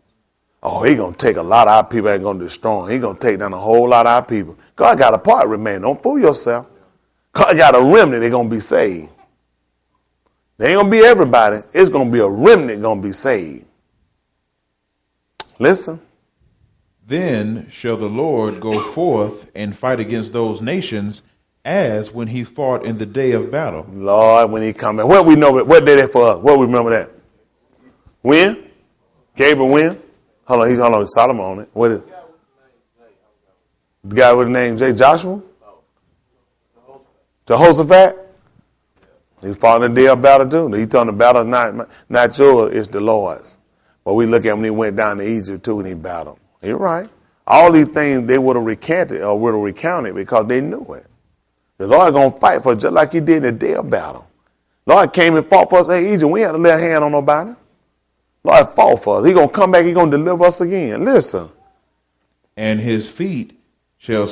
Oh, he going to take a lot of our people and going to destroy them. He going to take down a whole lot of our people. God got a part remaining. Don't fool yourself. God got a remnant. They're going to be saved. They ain't going to be everybody. It's going to be a remnant going to be saved. Listen. Then shall the Lord go forth and fight against those nations as when he fought in the day of battle. Lord, when he come in. What we know, what did that for us? What we remember that? When? Gabriel when? Hold on, Solomon on it. What is it? The guy with the name J. Joshua? Jehoshaphat? He fought in the day of battle too. He told the battle not yours, it's the Lord's. But we look at when he went down to Egypt too and he battled. You're right. All these things they would have recanted or would have recounted because they knew it. The Lord going to fight for us just like he did in the day of battle. Lord came and fought for us in Egypt. We had to lay a hand on nobody. Lord fought for us. He going to come back. He going to deliver us again. Listen. And his feet shall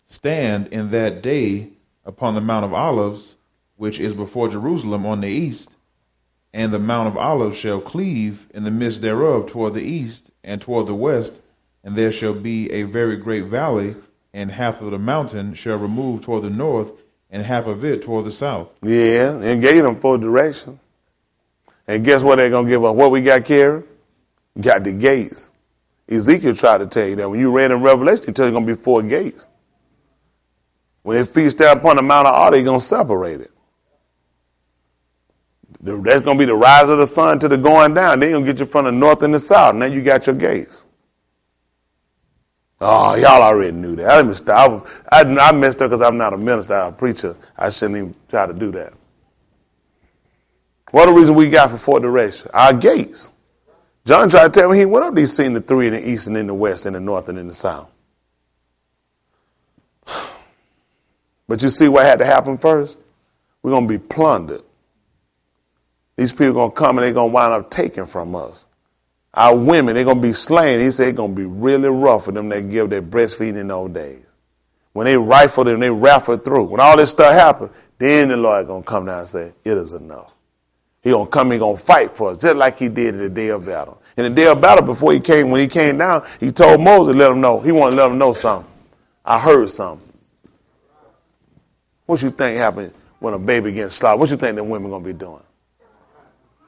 stand in that day upon the Mount of Olives, which is before Jerusalem on the east. And the Mount of Olives shall cleave in the midst thereof toward the east and toward the west. And there shall be a very great valley, and half of the mountain shall remove toward the north, and half of it toward the south. Yeah, and gave them 4 directions. And guess what they're going to give us? What we got, Kerry? Got the gates. Ezekiel tried to tell you that. When you read in Revelation, he tells you going to be 4 gates. When their feet stand upon the Mount of Olives, he's going to separate it. That's going to be the rise of the sun to the going down. Then you're going to get you from the north and the south. Now you got your gates. Oh, y'all already knew that. I messed up because I'm not a minister, I'm a preacher. I shouldn't even try to do that. What the reason we got for 4 directions? Our gates. John tried to tell me he went up these seen the 3 in the east and in the west and the north and in the south. But you see what had to happen first? We're going to be plundered. These people are going to come and they're going to wind up taking from us. Our women, they're going to be slain. He said it's going to be really rough for them that give their breastfeeding in those days. When they rifle them, they raffle through. When all this stuff happens, then the Lord is going to come down and say, it is enough. He's going to come, he's going to fight for us, just like he did in the day of battle. In the day of battle, when he came down, he told Moses, let him know. He wanted to let him know something. I heard something. What you think happened when a baby gets slaughtered? What you think the women going to be doing?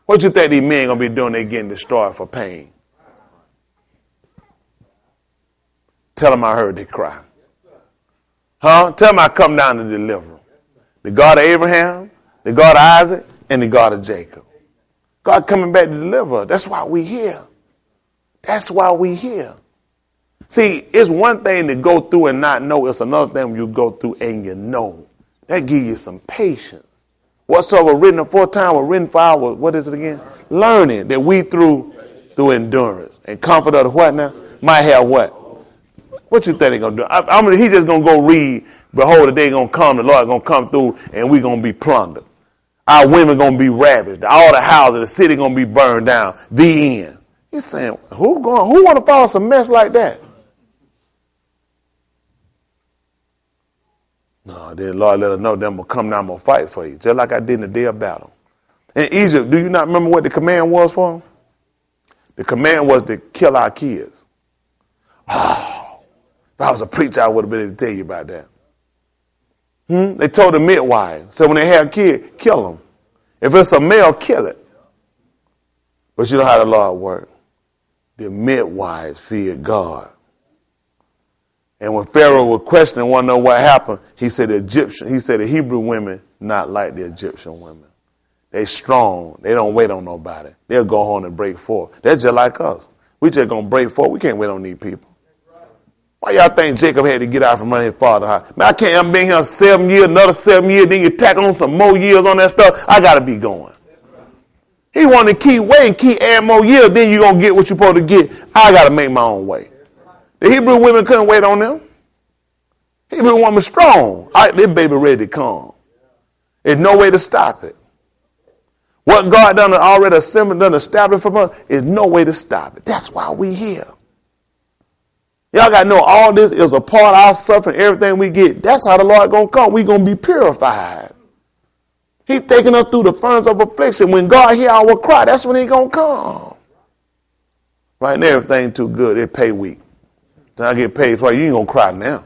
What you think these men going to be doing? They getting destroyed for pain. Tell them I heard they cry. Huh? Tell them I come down to deliver them. The God of Abraham, the God of Isaac, and the God of Jacob. God coming back to deliver. That's why we here. That's why we here. See, it's one thing to go through and not know. It's another thing when you go through and you know. That give you some patience. Whatsoever written aforetime or written for our, what is it again? Learning that we through endurance. And comfort of the what now? Might have what? What you think they're going to do? He just going to go read, behold, the day going to come, the Lord going to come through, and we going to be plundered. Our women going to be ravaged. All the houses, the city going to be burned down. The end. He's saying, who want to follow some mess like that? No, then the Lord let us know them will come down, I'm going to fight for you, just like I did in the day of battle. In Egypt, do you not remember what the command was for them? The command was to kill our kids. Oh, if I was a preacher, I would have been able to tell you about that. They told the midwives, so when they have a kid, kill them. If it's a male, kill it. But you know how the Lord worked. The midwives feared God. And when Pharaoh was questioning, want to know what happened, he said the Hebrew women not like the Egyptian women. They strong. They don't wait on nobody. They'll go home and break forth. That's just like us. We just going to break forth. We can't wait on these people. Why y'all think Jacob had to get out from under his father's house? Man, I've been here 7 years, another 7 years, then you tack on some more years on that stuff. I got to be going. He wanted to keep waiting, keep adding more years, then you're going to get what you're supposed to get. I got to make my own way. The Hebrew women couldn't wait on them. Hebrew women strong. This baby ready to come. There's no way to stop it. What God done already assembled, done established from us, is no way to stop it. That's why we here. Y'all got to know all this is a part of our suffering, everything we get. That's how the Lord going to come. we going to be purified. He's taking us through the furnace of affliction. When God hear our cry, that's when he going to come. Right now, everything too good. It pay week. Then I get paid for it. You ain't going to cry now.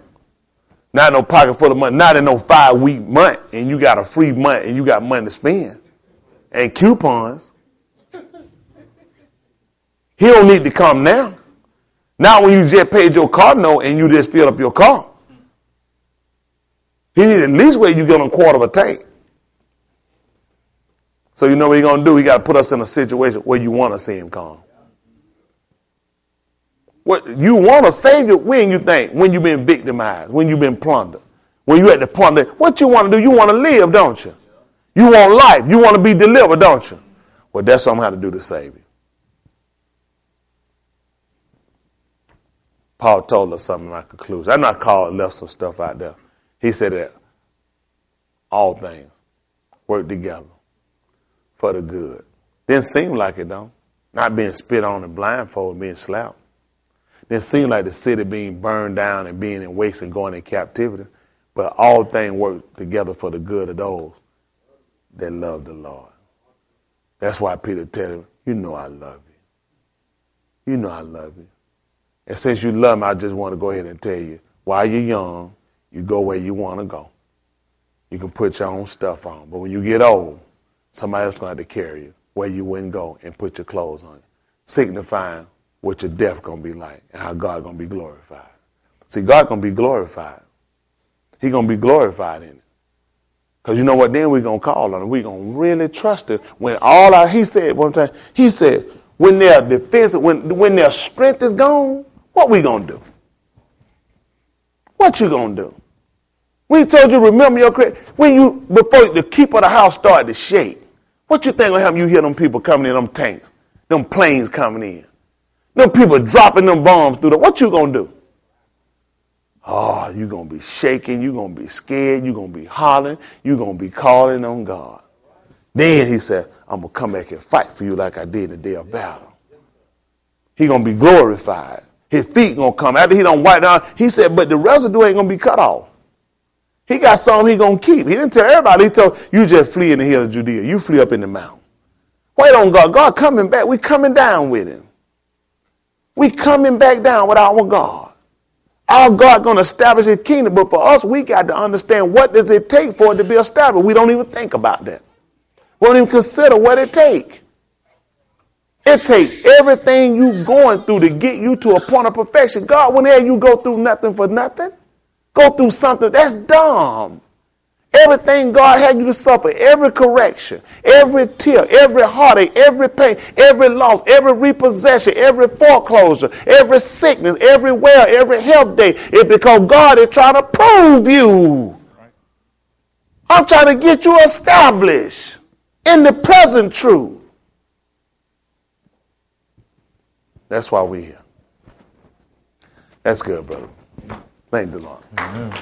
Not no pocket full of money. Not in no 5-week month. And you got a free month and you got money to spend. And coupons. He don't need to come now. Not when you just paid your car note and you just filled up your car. He need at least wait you get on a quarter of a tank. So you know what he's going to do? He got to put us in a situation where you want to see him come. What you want a savior when you think, when you've been victimized, when you've been plundered, when you at the plunder. What you want to do? You want to live, don't you? You want life. You want to be delivered, don't you? Well, that's what I'm going to do to save you. Paul told us something in my conclusion. I'm not called left some stuff out there. He said that all things work together for the good. Didn't seem like it, though. Not being spit on and blindfolded, being slapped. It seemed like the city being burned down and being in waste and going in captivity. But all things work together for the good of those that love the Lord. That's why Peter tell him, you know I love you. You know I love you. And since you love me, I just want to go ahead and tell you, while you're young, you go where you want to go. You can put your own stuff on. But when you get old, somebody else going to have to carry you where you wouldn't go and put your clothes on you, signifying what your death going to be like and how God going to be glorified. See, God going to be glorified. He going to be glorified in it. Because you know what? Then we're going to call on him. We're going to really trust him. When he said one time, he said, when their defense, when their strength is gone, what we going to do? What you going to do? We told you, remember your creation. Before the keeper of the house started to shake, what you think will happen? You hear them people coming in, them tanks, them planes coming in, them people dropping them bombs through what you going to do? Oh, you're going to be shaking. You're going to be scared. You're going to be hollering. You're going to be calling on God. Then he said, I'm going to come back and fight for you like I did the day of battle. He's going to be glorified. His feet going to come. After he don't wipe down, he said, but the residue ain't going to be cut off. He got something he going to keep. He didn't tell everybody. He told you just flee in the hill of Judea. You flee up in the mountain. Wait on God. God coming back. We coming down with him. We coming back down with our God. Our God going to establish his kingdom. But for us, we got to understand what does it take for it to be established. We don't even think about that. We don't even consider what it takes. It takes everything you going through to get you to a point of perfection. God wouldn't have you go through nothing for nothing. Go through something. That's dumb. Everything God had you to suffer, every correction, every tear, every heartache, every pain, every loss, every repossession, every foreclosure, every sickness, every well, every health day, it's because God is trying to prove you. I'm trying to get you established in the present truth. That's why we're here. That's good, brother. Thank the Lord. Amen.